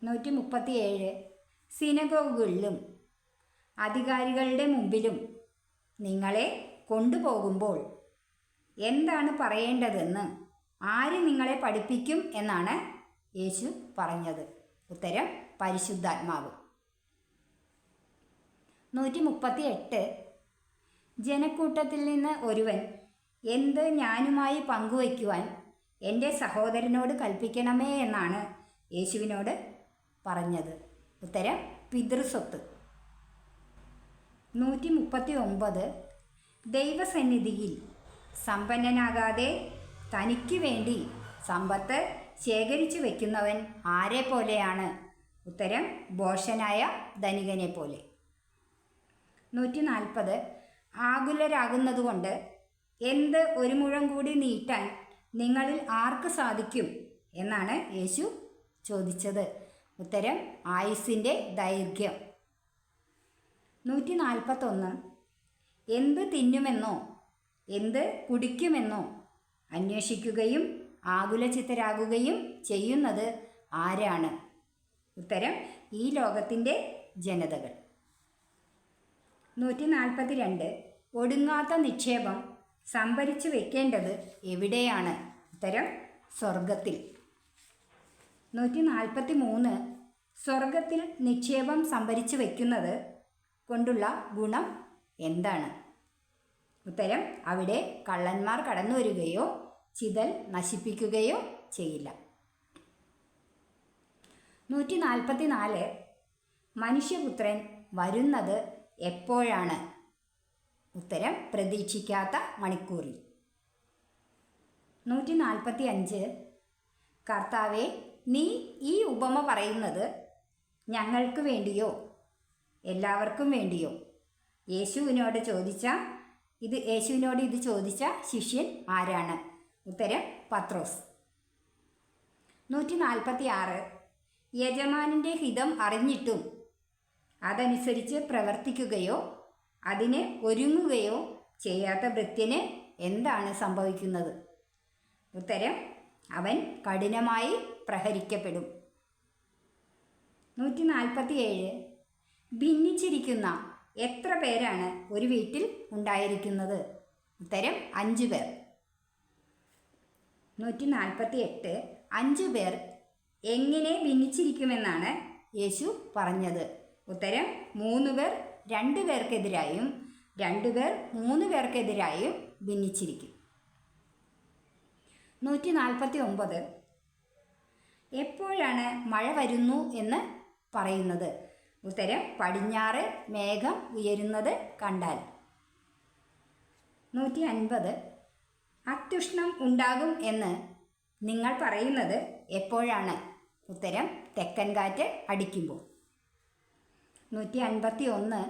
137. സിനഗോഗുകളിലും അധികാരികളുടെ മുമ്പിലും നിങ്ങളെ കൊണ്ടുപോകുമ്പോൾ എന്താണ് പറയേണ്ടതെന്ന് ആര് നിങ്ങളെ പഠിപ്പിക്കും എന്നാണ് യേശു പറഞ്ഞത്? ഉത്തരം പരിശുദ്ധാത്മാവ്. 138. ജനക്കൂട്ടത്തിൽ നിന്ന് ഒരുവൻ എന്ത് ഞാനുമായി പങ്കുവയ്ക്കുവാൻ എൻ്റെ സഹോദരനോട് കൽപ്പിക്കണമേ എന്നാണ് യേശുവിനോട് പറഞ്ഞത്? ഉത്തരം പിതൃസ്വത്ത്. 139. ദൈവസന്നിധിയിൽ സമ്പന്നനാകാതെ തനിക്ക് വേണ്ടി സമ്പത്ത് ശേഖരിച്ചു വയ്ക്കുന്നവൻ ആരെ പോലെയാണ്? ഉത്തരം ഭോഷനായ ധനികനെ പോലെ. 140. ആകുലരാകുന്നതുകൊണ്ട് എന്ത് ഒരു മുഴം കൂടി നീട്ടാൻ നിങ്ങളിൽ ആർക്ക് സാധിക്കും എന്നാണ് യേശു ചോദിച്ചത്? ഉത്തരം ആയുസ്സിൻ്റെ ദൈർഘ്യം. 141. എന്ത് തിന്നുമെന്നോ എന്ത് കുടിക്കുമെന്നോ അന്വേഷിക്കുകയും ആകുലചിത്തരാകുകയും ചെയ്യുന്നത് ആരാണ്? ഉത്തരം ഈ ലോകത്തിൻ്റെ ജനതകൾ. 142. ഒടുങ്ങാത്ത നിക്ഷേപം സംഭരിച്ചു വെക്കേണ്ടത് എവിടെയാണ്? ഉത്തരം സ്വർഗത്തിൽ. 143. സ്വർഗത്തിൽ നിക്ഷേപം സംഭരിച്ചു വയ്ക്കുന്നത് കൊണ്ടുള്ള ഗുണം എന്താണ്? ഉത്തരം അവിടെ കള്ളന്മാർ കടന്നു വരികയോ ചിതൽ നശിപ്പിക്കുകയോ ചെയ്യില്ല. 144. മനുഷ്യപുത്രൻ വരുന്നത് എപ്പോഴാണ്? ഉത്തരം പ്രതീക്ഷിക്കാത്ത മണിക്കൂറിൽ. 145. കർത്താവേ, നീ ഈ ഉപമ പറയുന്നത് ഞങ്ങൾക്ക് വേണ്ടിയോ എല്ലാവർക്കും വേണ്ടിയോ? യേശുവിനോട് ഇത് ചോദിച്ച ശിഷ്യൻ ആരാണ്? ഉത്തരം പത്രോസ്. 146. യജമാനൻ്റെ ഹിതം അറിഞ്ഞിട്ടും അതനുസരിച്ച് പ്രവർത്തിക്കുകയോ അതിന് ഒരുങ്ങുകയോ ചെയ്യാത്ത ഭൃത്യന് എന്താണ് സംഭവിക്കുന്നത്? ഉത്തരം അവൻ കഠിനമായി പ്രഹരിക്കപ്പെടും. 147. ഭിന്നിച്ചിരിക്കുന്ന എത്ര പേരാണ് ഒരു വീട്ടിൽ ഉണ്ടായിരിക്കുന്നത്? ഉത്തരം 5 പേർ. 148. 5 പേർ എങ്ങനെ ഭിന്നിച്ചിരിക്കുമെന്നാണ് യേശു പറഞ്ഞത്? ഉത്തരം 3 പേർ 2 പേർക്കെതിരായും 2 പേർ 3 പേർക്കെതിരായും ഭിന്നിച്ചിരിക്കും. 149. എപ്പോഴാണ് മഴ വരുന്നു എന്ന് പറയുന്നത്? ഉത്തരം പടിഞ്ഞാറ് മേഘം ഉയരുന്നത് കണ്ടാൽ. 150. അത്യുഷ്ണം ഉണ്ടാകും എന്ന് നിങ്ങൾ പറയുന്നത് എപ്പോഴാണ്? ഉത്തരം തെക്കൻ കാറ്റ് അടിക്കുമ്പോൾ. 151.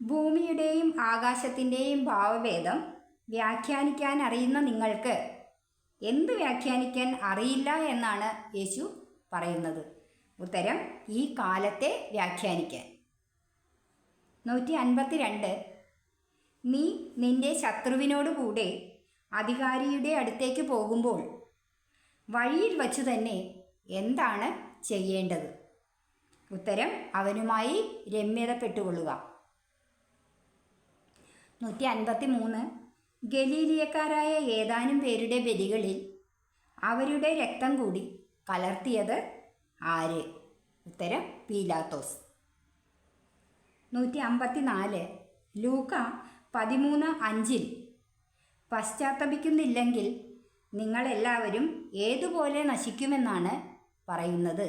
ഭൂമിയുടെയും ആകാശത്തിൻ്റെയും ഭാവഭേദം വ്യാഖ്യാനിക്കാൻ അറിയുന്ന നിങ്ങൾക്ക് എന്ത് വ്യാഖ്യാനിക്കാൻ അറിയില്ല എന്നാണ് യേശു പറയുന്നത്? ഉത്തരം ഈ കാലത്തെ വ്യാഖ്യാനിക്കാൻ. 152. നീ നിന്റെ ശത്രുവിനോട് കൂടെ അധികാരിയുടെ അടുത്തേക്ക് പോകുമ്പോൾ വഴിയിൽ വച്ചു തന്നെ എന്താണ് ചെയ്യേണ്ടത്? ഉത്തരം അവനുമായി രമ്യതപ്പെട്ടുകൊള്ളുക. 153. ഗലീലിയക്കാരായ ഏതാനും പേരുടെ ബലികളിൽ അവരുടെ രക്തം കൂടി കലർത്തിയത് ആര്? ഉത്തരം പീലാത്തോസ്. 154. ലൂക്ക 13:5 പശ്ചാത്തപിക്കുന്നില്ലെങ്കിൽ നിങ്ങളെല്ലാവരും ഏതുപോലെ നശിക്കുമെന്നാണ് പറയുന്നത്?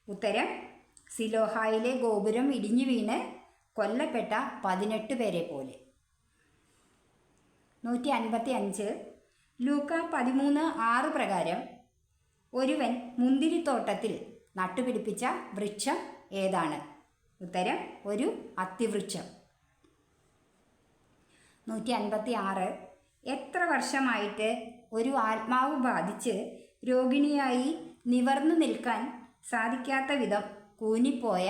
ഉത്തരം സിലോഹായിലെ ഗോപുരം ഇടിഞ്ഞു വീണ് കൊല്ലപ്പെട്ട 18 പേരെ പോലെ. 155. ലൂക്ക 13:6 പ്രകാരം ഒരുവൻ മുന്തിരിത്തോട്ടത്തിൽ നട്ടുപിടിപ്പിച്ച വൃക്ഷം ഏതാണ്? ഉത്തരം ഒരു അത്തിവൃക്ഷം. 156. എത്ര വർഷമായിട്ട് ഒരു ആത്മാവ് ബാധിച്ച് രോഗിണിയായി നിവർന്നു നിൽക്കാൻ സാധിക്കാത്ത വിധം കൂനിപ്പോയ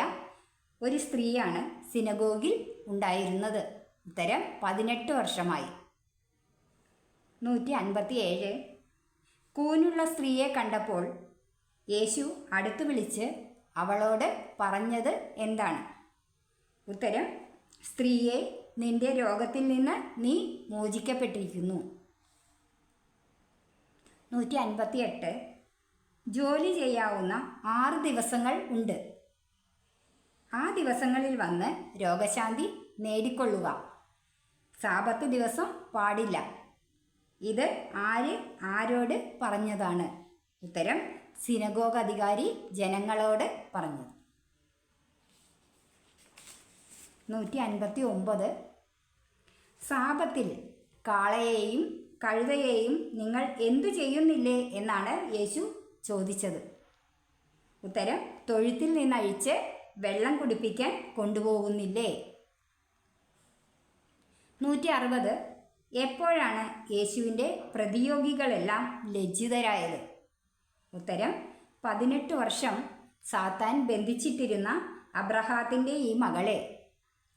ഒരു സ്ത്രീയാണ് സിനഗോഗിൽ ഉണ്ടായിരുന്നത്? ഉത്തരം 18 വർഷമായി. 157. കൂനുള്ള സ്ത്രീയെ കണ്ടപ്പോൾ യേശു അടുത്തു വിളിച്ച് അവളോട് പറഞ്ഞത് എന്താണ്? ഉത്തരം സ്ത്രീയെ, നിന്റെ രോഗത്തിൽ നിന്ന് നീ മോചിക്കപ്പെട്ടിരിക്കുന്നു. 158. ജോലി ചെയ്യാവുന്ന 6 ദിവസങ്ങൾ ഉണ്ട്. ആ ദിവസങ്ങളിൽ വന്ന് രോഗശാന്തി നേടിക്കൊള്ളുക. സാബത്ത് ദിവസം പാടില്ല. ഇത് ആരോട് പറഞ്ഞതാണ്? ഉത്തരം സിനഗോഗ് അധികാരി ജനങ്ങളോട് പറഞ്ഞത്. 159. സാബത്തിൽ കാളയെയും കഴുതയെയും നിങ്ങൾ എന്തു ചെയ്യുന്നില്ലേ എന്നാണ് യേശു ചോദിച്ചത്? ഉത്തരം തൊഴുത്തിൽ നിന്നഴിച്ച് വെള്ളം കുടിപ്പിക്കാൻ കൊണ്ടുപോകുന്നില്ലേ? 160. എപ്പോഴാണ് യേശുവിൻ്റെ പ്രതിയോഗികളെല്ലാം ലജ്ജിതരായത്? ഉത്തരം 18 വർഷം സാത്താൻ ബന്ധിച്ചിട്ടിരുന്ന അബ്രഹാത്തിൻ്റെ ഈ മകളെ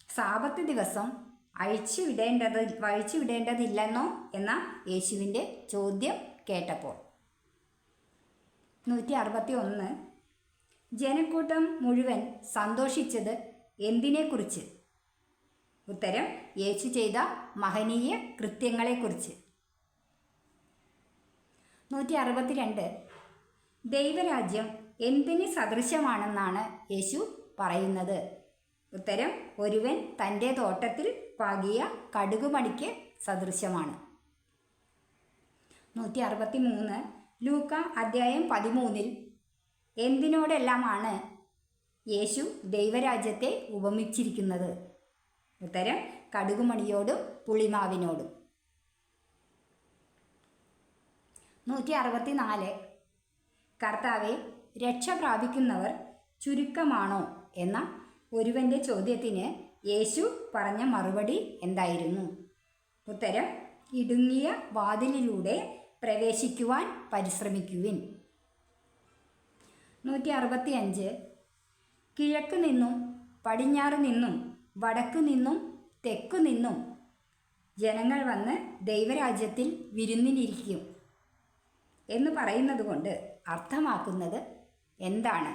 സാബത്ത് ദിവസം അഴിച്ചുവിടേണ്ടതില്ലെന്നോ എന്ന യേശുവിൻ്റെ ചോദ്യം കേട്ടപ്പോൾ. 161. ജനക്കൂട്ടം മുഴുവൻ സന്തോഷിച്ചത് എന്തിനെക്കുറിച്ച്? ഉത്തരം യേശു ചെയ്ത മഹനീയ കൃത്യങ്ങളെക്കുറിച്ച്. 162. ദൈവരാജ്യം എന്തിന് സദൃശമാണെന്നാണ് യേശു പറയുന്നത്? ഉത്തരം ഒരുവൻ തൻ്റെ തോട്ടത്തിൽ പാകിയ കടുകുമണിക്ക് സദൃശമാണ്. 163. ലൂക്ക അധ്യായം 13 എന്തിനോടെല്ലാമാണ് യേശു ദൈവരാജ്യത്തെ ഉപമിച്ചിരിക്കുന്നത്? ഉത്തരം കടുകുമണിയോടും പുളിമാവിനോടും. 164. കർത്താവെ, രക്ഷ പ്രാപിക്കുന്നവർ ചുരുക്കമാണോ എന്ന ഒരുവൻ്റെ ചോദ്യത്തിന് യേശു പറഞ്ഞ മറുപടി എന്തായിരുന്നു? ഉത്തരം: ഇടുങ്ങിയ വാതിലിലൂടെ പ്രവേശിക്കുവാൻ പരിശ്രമിക്കുവിൻ. 165. കിഴക്ക് നിന്നും പടിഞ്ഞാറ് നിന്നും വടക്കു നിന്നും തെക്കു നിന്നും ജനങ്ങൾ വന്ന് ദൈവരാജ്യത്തിൽ വിരുന്നിനിരിക്കും എന്ന് പറയുന്നത് കൊണ്ട് അർത്ഥമാക്കുന്നത് എന്താണ്?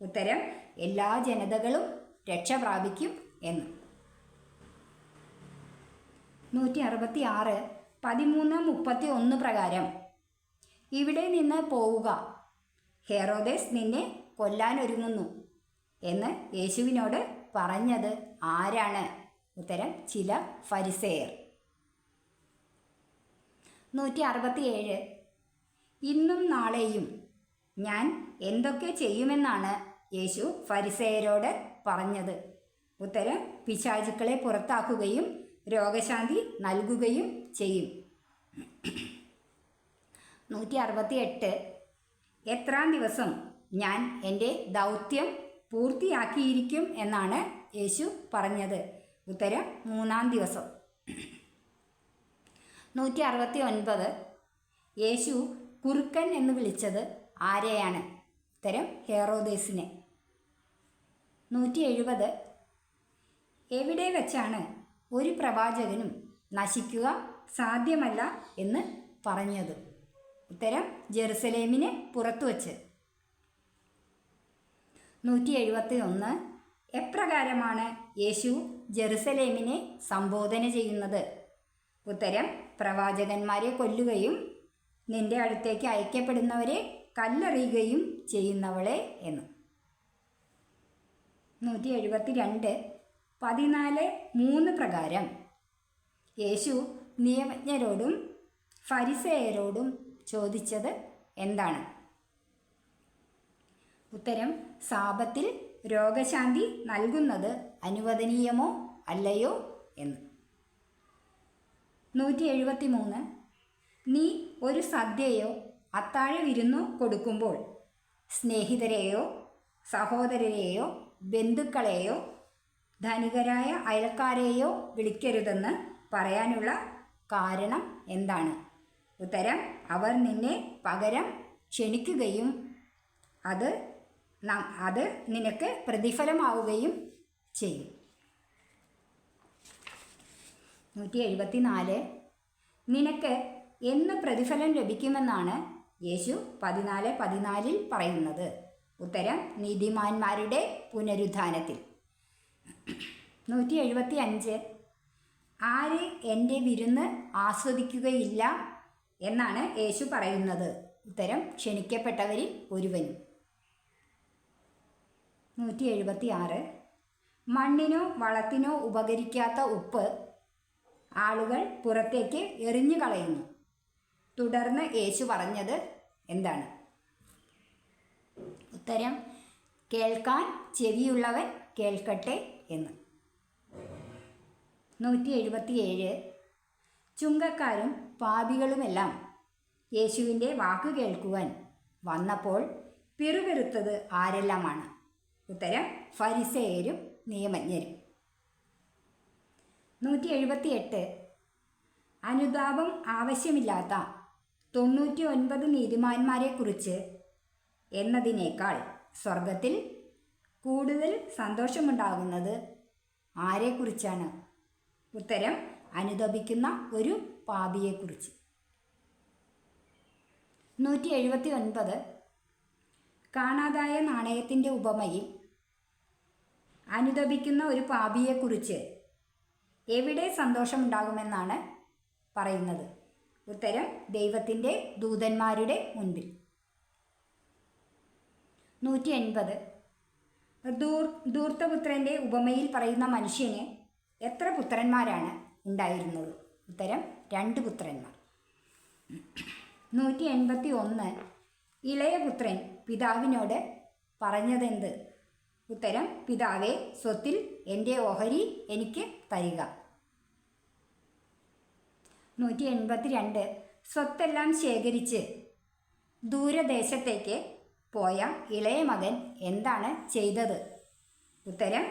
ഉത്തരം: എല്ലാ ജനതകളും രക്ഷ പ്രാപിക്കും എന്ന്. 166. 13:31 പ്രകാരം ഇവിടെ നിന്ന് പോവുക, ഹെറോദേസ് നിന്നെ കൊല്ലാനൊരുങ്ങുന്നു എന്ന് യേശുവിനോട് പറഞ്ഞത് ആരാണ്? ഉത്തരം: ചില ഫരിസേയർ. 167. ഇന്നും നാളെയും ഞാൻ എന്തൊക്കെ ചെയ്യുമെന്നാണ് യേശു ഫരിസേയരോട് പറഞ്ഞത്? ഉത്തരം: പിശാചുക്കളെ പുറത്താക്കുകയും രോഗശാന്തി നൽകുകയും ചെയ്യും. 168. എത്രാം ദിവസം ഞാൻ എൻ്റെ ദൗത്യം പൂർത്തിയാക്കിയിരിക്കും എന്നാണ് യേശു പറഞ്ഞത്? ഉത്തരം: 3-ാം ദിവസം. 169. യേശു കുറുക്കൻ എന്ന് വിളിച്ചത് ആരെയാണ്? ഉത്തരം: ഹെറോദേസിനെ. 170. എവിടെ വെച്ചാണ് ഒരു പ്രവാചകനും നശിക്കുക സാധ്യമല്ല എന്ന് പറഞ്ഞത്? ഉത്തരം: ജെറുസലേമിന് പുറത്തു വച്ച്. 171. എപ്രകാരമാണ് യേശു ജെറുസലേമിനെ സംബോധന ചെയ്യുന്നത്? ഉത്തരം: പ്രവാചകന്മാരെ കൊല്ലുകയും നിന്റെ അടുത്തേക്ക് അയക്കപ്പെടുന്നവരെ കല്ലെറിയുകയും ചെയ്യുന്നവളെ എന്ന്. 172. 14:3 പ്രകാരം യേശു നിയമജ്ഞരോടും ഫരിസേയരോടും ചോദിച്ചത് എന്താണ്? ഉത്തരം: സാബത്തിൽ രോഗശാന്തി നൽകുന്നത് അനുവദനീയമോ അല്ലയോ എന്ന്. 173. നീ ഒരു സദ്യയോ അത്താഴ വിരുന്നോ കൊടുക്കുമ്പോൾ സ്നേഹിതരെയോ സഹോദരരെയോ ബന്ധുക്കളെയോ ധനികരായ അയൽക്കാരെയോ വിളിക്കരുതെന്ന് പറയാനുള്ള കാരണം എന്താണ്? ഉത്തരം: അവർ നിന്നെ പകരം ക്ഷണിക്കുകയും അത് നിനക്ക് പ്രതിഫലമാവുകയും ചെയ്യും. 174. നിനക്ക് എന്ന് പ്രതിഫലം ലഭിക്കുമെന്നാണ് യേശു 14:14 പറയുന്നത്? ഉത്തരം: നീതിമാന്മാരുടെ പുനരുത്ഥാനത്തിൽ. 175. ആര് എൻ്റെ വിരുന്ന് ആസ്വദിക്കുകയില്ല എന്നാണ് യേശു പറയുന്നത്? ഉത്തരം: ക്ഷണിക്കപ്പെട്ടവരിൽ ഒരുവനും. 176. മണ്ണിനോ വളത്തിനോ ഉപകരിക്കാത്ത ഉപ്പ് ആളുകൾ പുറത്തേക്ക് എറിഞ്ഞു കളയുന്നു. തുടർന്ന് യേശു പറഞ്ഞത് എന്താണ്? ഉത്തരം: കേൾക്കാൻ ചെവിയുള്ളവൻ കേൾക്കട്ടെ എന്ന്. 177. ചുങ്കക്കാരും പാപികളുമെല്ലാം യേശുവിൻ്റെ വാക്ക് കേൾക്കുവാൻ വന്നപ്പോൾ പിറുപിറുത്തത് ആരെല്ലാമാണ്? ഉത്തരം: ഫരിസേയരും നിയമജ്ഞരും. 178. അനുതാപം ആവശ്യമില്ലാത്ത 99 നീതിമാന്മാരെക്കുറിച്ച് എന്നതിനേക്കാൾ സ്വർഗത്തിൽ കൂടുതൽ സന്തോഷമുണ്ടാകുന്നത് ആരെക്കുറിച്ചാണ്? ഉത്തരം: അനുതപിക്കുന്ന ഒരു പാപിയെക്കുറിച്ച്. 179. കാണാതായ നാണയത്തിൻ്റെ ഉപമയിൽ അനുതപിക്കുന്ന ഒരു പാപിയെക്കുറിച്ച് എവിടെ സന്തോഷമുണ്ടാകുമെന്നാണ് പറയുന്നത്? ഉത്തരം: ദൈവത്തിൻ്റെ ദൂതന്മാരുടെ മുൻപിൽ. 180. ധൂർത്തപുത്രൻ്റെ ഉപമയിൽ പറയുന്ന മനുഷ്യന് എത്ര പുത്രന്മാരാണ് ഉണ്ടായിരുന്നത്? ഉത്തരം: 2 പുത്രന്മാർ. 181. ഇളയ പുത്രൻ പിതാവിനോട് പറഞ്ഞതെന്ത്? ഉത്തരം: പിതാവേ, സ്വത്തിൽ എൻ്റെ ഓഹരി എനിക്ക് തരിക 182 സ്വത്തെല്ലാം ശേഖരിച്ച് ദൂരദേശത്തേക്ക് പോയ ഇളയ മകൻ എന്താണ് ചെയ്തത്? ഉത്തരം: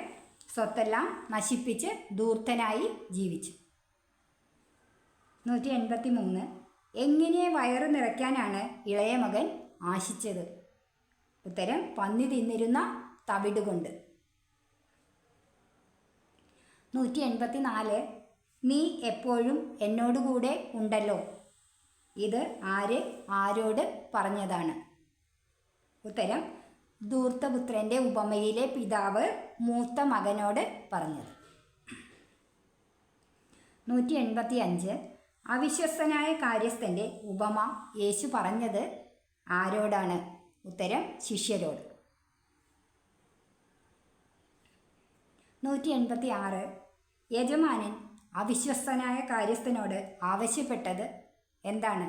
സ്വത്തെല്ലാം നശിപ്പിച്ച് ധൂർത്തനായി ജീവിച്ചു. 183 എങ്ങനെ വയറ് നിറയ്ക്കാനാണ് ഇളയ മകൻ ആശിച്ചത്? ഉത്തരം: പന്നി തിന്നിരുന്ന തവിട് കൊണ്ട്. 184 നീ എപ്പോഴും എന്നോടുകൂടെ ഉണ്ടല്ലോ. ഇത് ആരോട് പറഞ്ഞതാണ്? ഉത്തരം: ധൂർത്തപുത്രൻ്റെ ഉപമയിലെ പിതാവ് മൂത്ത മകനോട് പറഞ്ഞത്. 185 അവിശ്വസ്തനായ കാര്യസ്ഥൻ്റെ ഉപമ യേശു പറഞ്ഞത് ആരോടാണ്? ഉത്തരം: ശിഷ്യരോട്. 186 യജമാനൻ അവിശ്വസ്തനായ കാര്യസ്ഥനോട് ആവശ്യപ്പെട്ടത് എന്താണ്?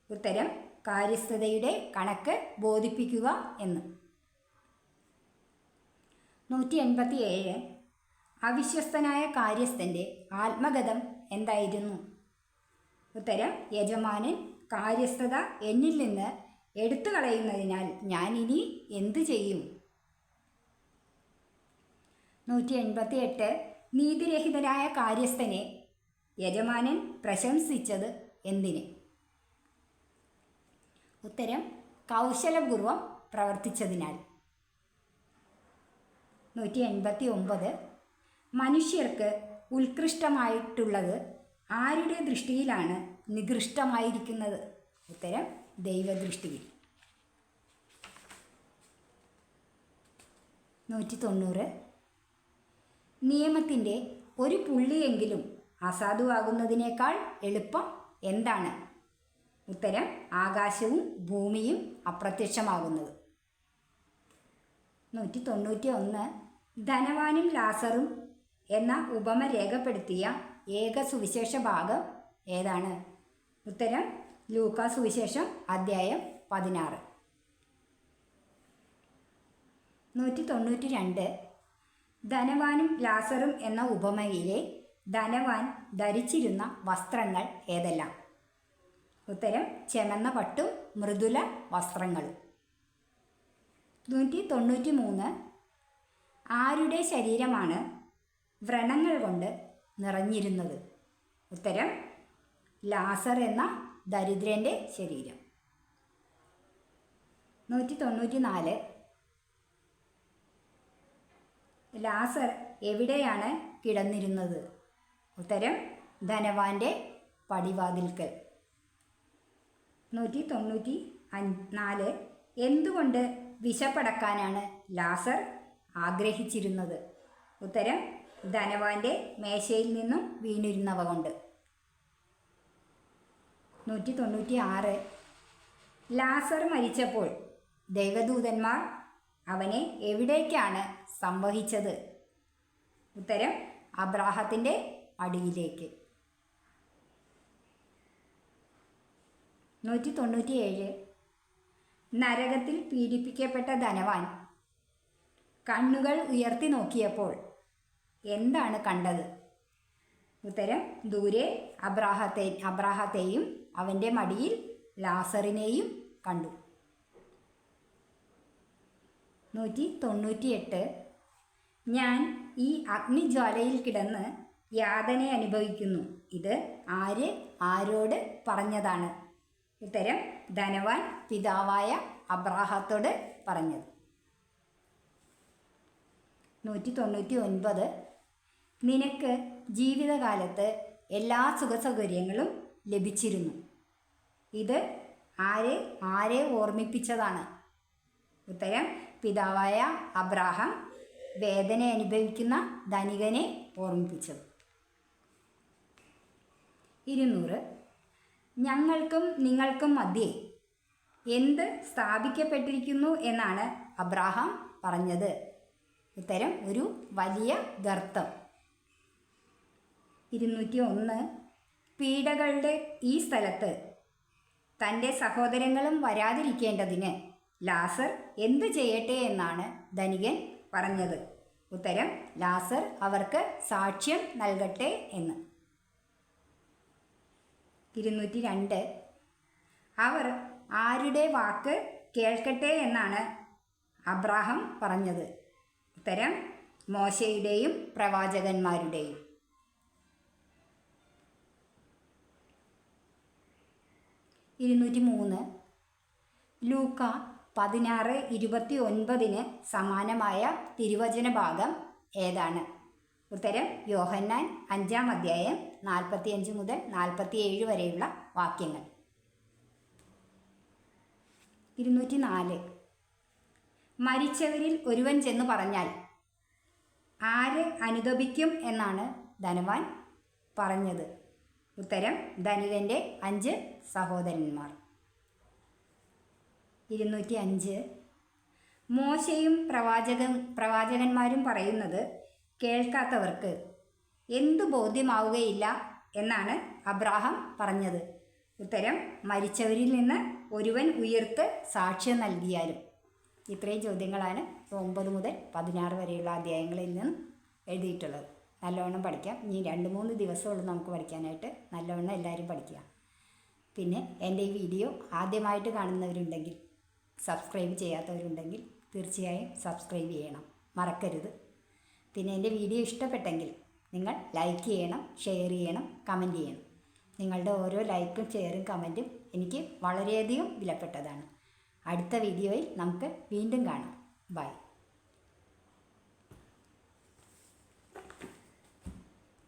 ഉത്തരം: കാര്യസ്ഥതയുടെ കണക്ക് ബോധിപ്പിക്കുക എന്ന്. 187 അവിശ്വസ്തനായ കാര്യസ്ഥൻ്റെ ആത്മഗതം എന്തായിരുന്നു? ഉത്തരം: യജമാനൻ കാര്യസ്ഥത എന്നിൽ നിന്ന് എടുത്തു കളയുന്നതിനാൽ ഞാൻ ഇനി എന്തു ചെയ്യും? 188 നീതിരഹിതനായ കാര്യസ്ഥനെ യജമാനൻ പ്രശംസിച്ചത് എന്തിന്? ഉത്തരം: കൗശലപൂർവം പ്രവർത്തിച്ചതിനാൽ. 189 മനുഷ്യർക്ക് ഉത്കൃഷ്ടമായിട്ടുള്ളത് ആരുടെ ദൃഷ്ടിയിലാണ് നികൃഷ്ടമായിരിക്കുന്നത്? ഉത്തരം: ദൈവദൃഷ്ടിയിൽ. 190 നിയമത്തിൻ്റെ ഒരു പുള്ളിയെങ്കിലും അസാധുവാകുന്നതിനേക്കാൾ എളുപ്പം എന്താണ്? ഉത്തരം: ആകാശവും ഭൂമിയും അപ്രത്യക്ഷമാകുന്നത്. 191 ധനവാനും ലാസറും എന്ന ഉപമ രേഖപ്പെടുത്തിയ ഏക സുവിശേഷ ഭാഗം ഏതാണ്? ഉത്തരം: ലൂക്കാ സുവിശേഷം അധ്യായം 16. 192 ധനവാനും ലാസറും എന്ന ഉപമയിലെ ധനവാൻ ധരിച്ചിരുന്ന വസ്ത്രങ്ങൾ ഏതെല്ലാം? ഉത്തരം: ചെമന്ന പട്ടും മൃദുല വസ്ത്രങ്ങളും. 193 ആരുടെ ശരീരമാണ് വ്രണങ്ങൾ കൊണ്ട് നിറഞ്ഞിരുന്നത്? ഉത്തരം: ലാസർ എന്ന ദരിദ്രൻ്റെ ശരീരം. 194 ലാസർ എവിടെയാണ് കിടന്നിരുന്നത്? ഉത്തരം: ധനവാന്റെ പടിവാതിൽക്കൽ. 194 എന്തുകൊണ്ട് വിശപ്പടക്കാനാണ് ലാസർ ആഗ്രഹിച്ചിരുന്നത്? ഉത്തരം: ധനവാന്റെ മേശയിൽ നിന്നും വീണിരുന്നവ കൊണ്ട്. 196 ലാസർ മരിച്ചപ്പോൾ ദൈവദൂതന്മാർ അവനെ എവിടേക്കാണ് സംവഹിച്ചത്? ഉത്തരം: അബ്രാഹത്തിൻ്റെ അടിയിലേക്ക്. 197 നരകത്തിൽ പീഡിപ്പിക്കപ്പെട്ട ധനവാൻ കണ്ണുകൾ ഉയർത്തി നോക്കിയപ്പോൾ എന്താണ് കണ്ടത്? ഉത്തരം: ദൂരെ അബ്രാഹത്തെയും അവൻ്റെ മടിയിൽ ലാസറിനെയും കണ്ടു. 198 ഞാൻ ഈ അഗ്നിജ്വാലയിൽ കിടന്ന് യാതന അനുഭവിക്കുന്നു. ഇത് ആരോട് പറഞ്ഞതാണ്? ഉത്തരം: ധനവാൻ പിതാവായ അബ്രാഹത്തോട് പറഞ്ഞത്. 199 നിനക്ക് ജീവിതകാലത്ത് എല്ലാ സുഖസൗകര്യങ്ങളും ലഭിച്ചിരുന്നു. ഇത് ആരെ ഓർമ്മിപ്പിച്ചതാണ്? ഉത്തരം: പിതാവായ അബ്രാഹാം വേദന അനുഭവിക്കുന്ന ധനികനെ ഓർമ്മിപ്പിച്ചത്. 200 ഞങ്ങൾക്കും നിങ്ങൾക്കും മധ്യേ എന്ത് സ്ഥാപിക്കപ്പെട്ടിരിക്കുന്നു എന്നാണ് അബ്രാഹാം പറഞ്ഞത്? ഉത്തരം: ഒരു വലിയ ഗർത്തം. 201 പീഡകളുടെ ഈ സ്ഥലത്ത് തൻ്റെ സഹോദരങ്ങളും വരാതിരിക്കേണ്ടതിന് ലാസർ എന്ത് ചെയ്യട്ടെ എന്നാണ് ധനികൻ പറഞ്ഞത്? ഉത്തരം: ലാസർ അവർക്ക് സാക്ഷ്യം നൽകട്ടെ എന്ന്. 202 അവർ ആരുടെ വാക്ക് കേൾക്കട്ടെ എന്നാണ് അബ്രാഹം പറഞ്ഞത്? ഉത്തരം മോശയുടെയും പ്രവാചകന്മാരുടെയും. 203 ലൂക്ക 16:29 സമാനമായ തിരുവചന ഭാഗം ഏതാണ്? ഉത്തരം യോഹന്നാൻ 5-ാം അധ്യായം 45 മുതൽ 47 വരെയുള്ള വാക്യങ്ങൾ. 204 മരിച്ചവരിൽ ഒരുവൻ ചെന്ന് പറഞ്ഞാൽ ആര് അനുതപിക്കും എന്നാണ് ധനവാൻ പറഞ്ഞത്? ഉത്തരം ധനികൻ്റെ 5 സഹോദരന്മാർ. 205 മോശയും പ്രവാചകന്മാരും പറയുന്നത് കേൾക്കാത്തവർക്ക് എന്തു ബോധ്യമാവുകയില്ല എന്നാണ് അബ്രാഹാം പറഞ്ഞത്? ഉത്തരം മരിച്ചവരിൽ നിന്ന് ഒരുവൻ ഉയർത്ത് സാക്ഷ്യം നൽകിയാലും. ഇത്രയും ചോദ്യങ്ങളാണ് 9 മുതൽ 16 വരെയുള്ള അധ്യായങ്ങളിൽ നിന്ന് എഴുതിയിട്ടുള്ളത്. നല്ലവണ്ണം പഠിക്കാം. ഇനി 2-3 ദിവസമുള്ളൂ നമുക്ക് പഠിക്കാനായിട്ട്. നല്ലവണ്ണം എല്ലാവരും പഠിക്കുക. പിന്നെ എൻ്റെ ഈ വീഡിയോ ആദ്യമായിട്ട് കാണുന്നവരുണ്ടെങ്കിൽ, സബ്സ്ക്രൈബ് ചെയ്യാത്തവരുണ്ടെങ്കിൽ തീർച്ചയായും സബ്സ്ക്രൈബ് ചെയ്യണം, മറക്കരുത്. പിന്നെ എൻ്റെ വീഡിയോ ഇഷ്ടപ്പെട്ടെങ്കിൽ നിങ്ങൾ ലൈക്ക് ചെയ്യണം, ഷെയർ ചെയ്യണം, കമൻറ്റ് ചെയ്യണം. നിങ്ങളുടെ ഓരോ ലൈക്കും ഷെയറും കമൻറ്റും എനിക്ക് വളരെയധികം വിലപ്പെട്ടതാണ്. അടുത്ത വീഡിയോയിൽ നമുക്ക് വീണ്ടും കാണാം. ബൈ.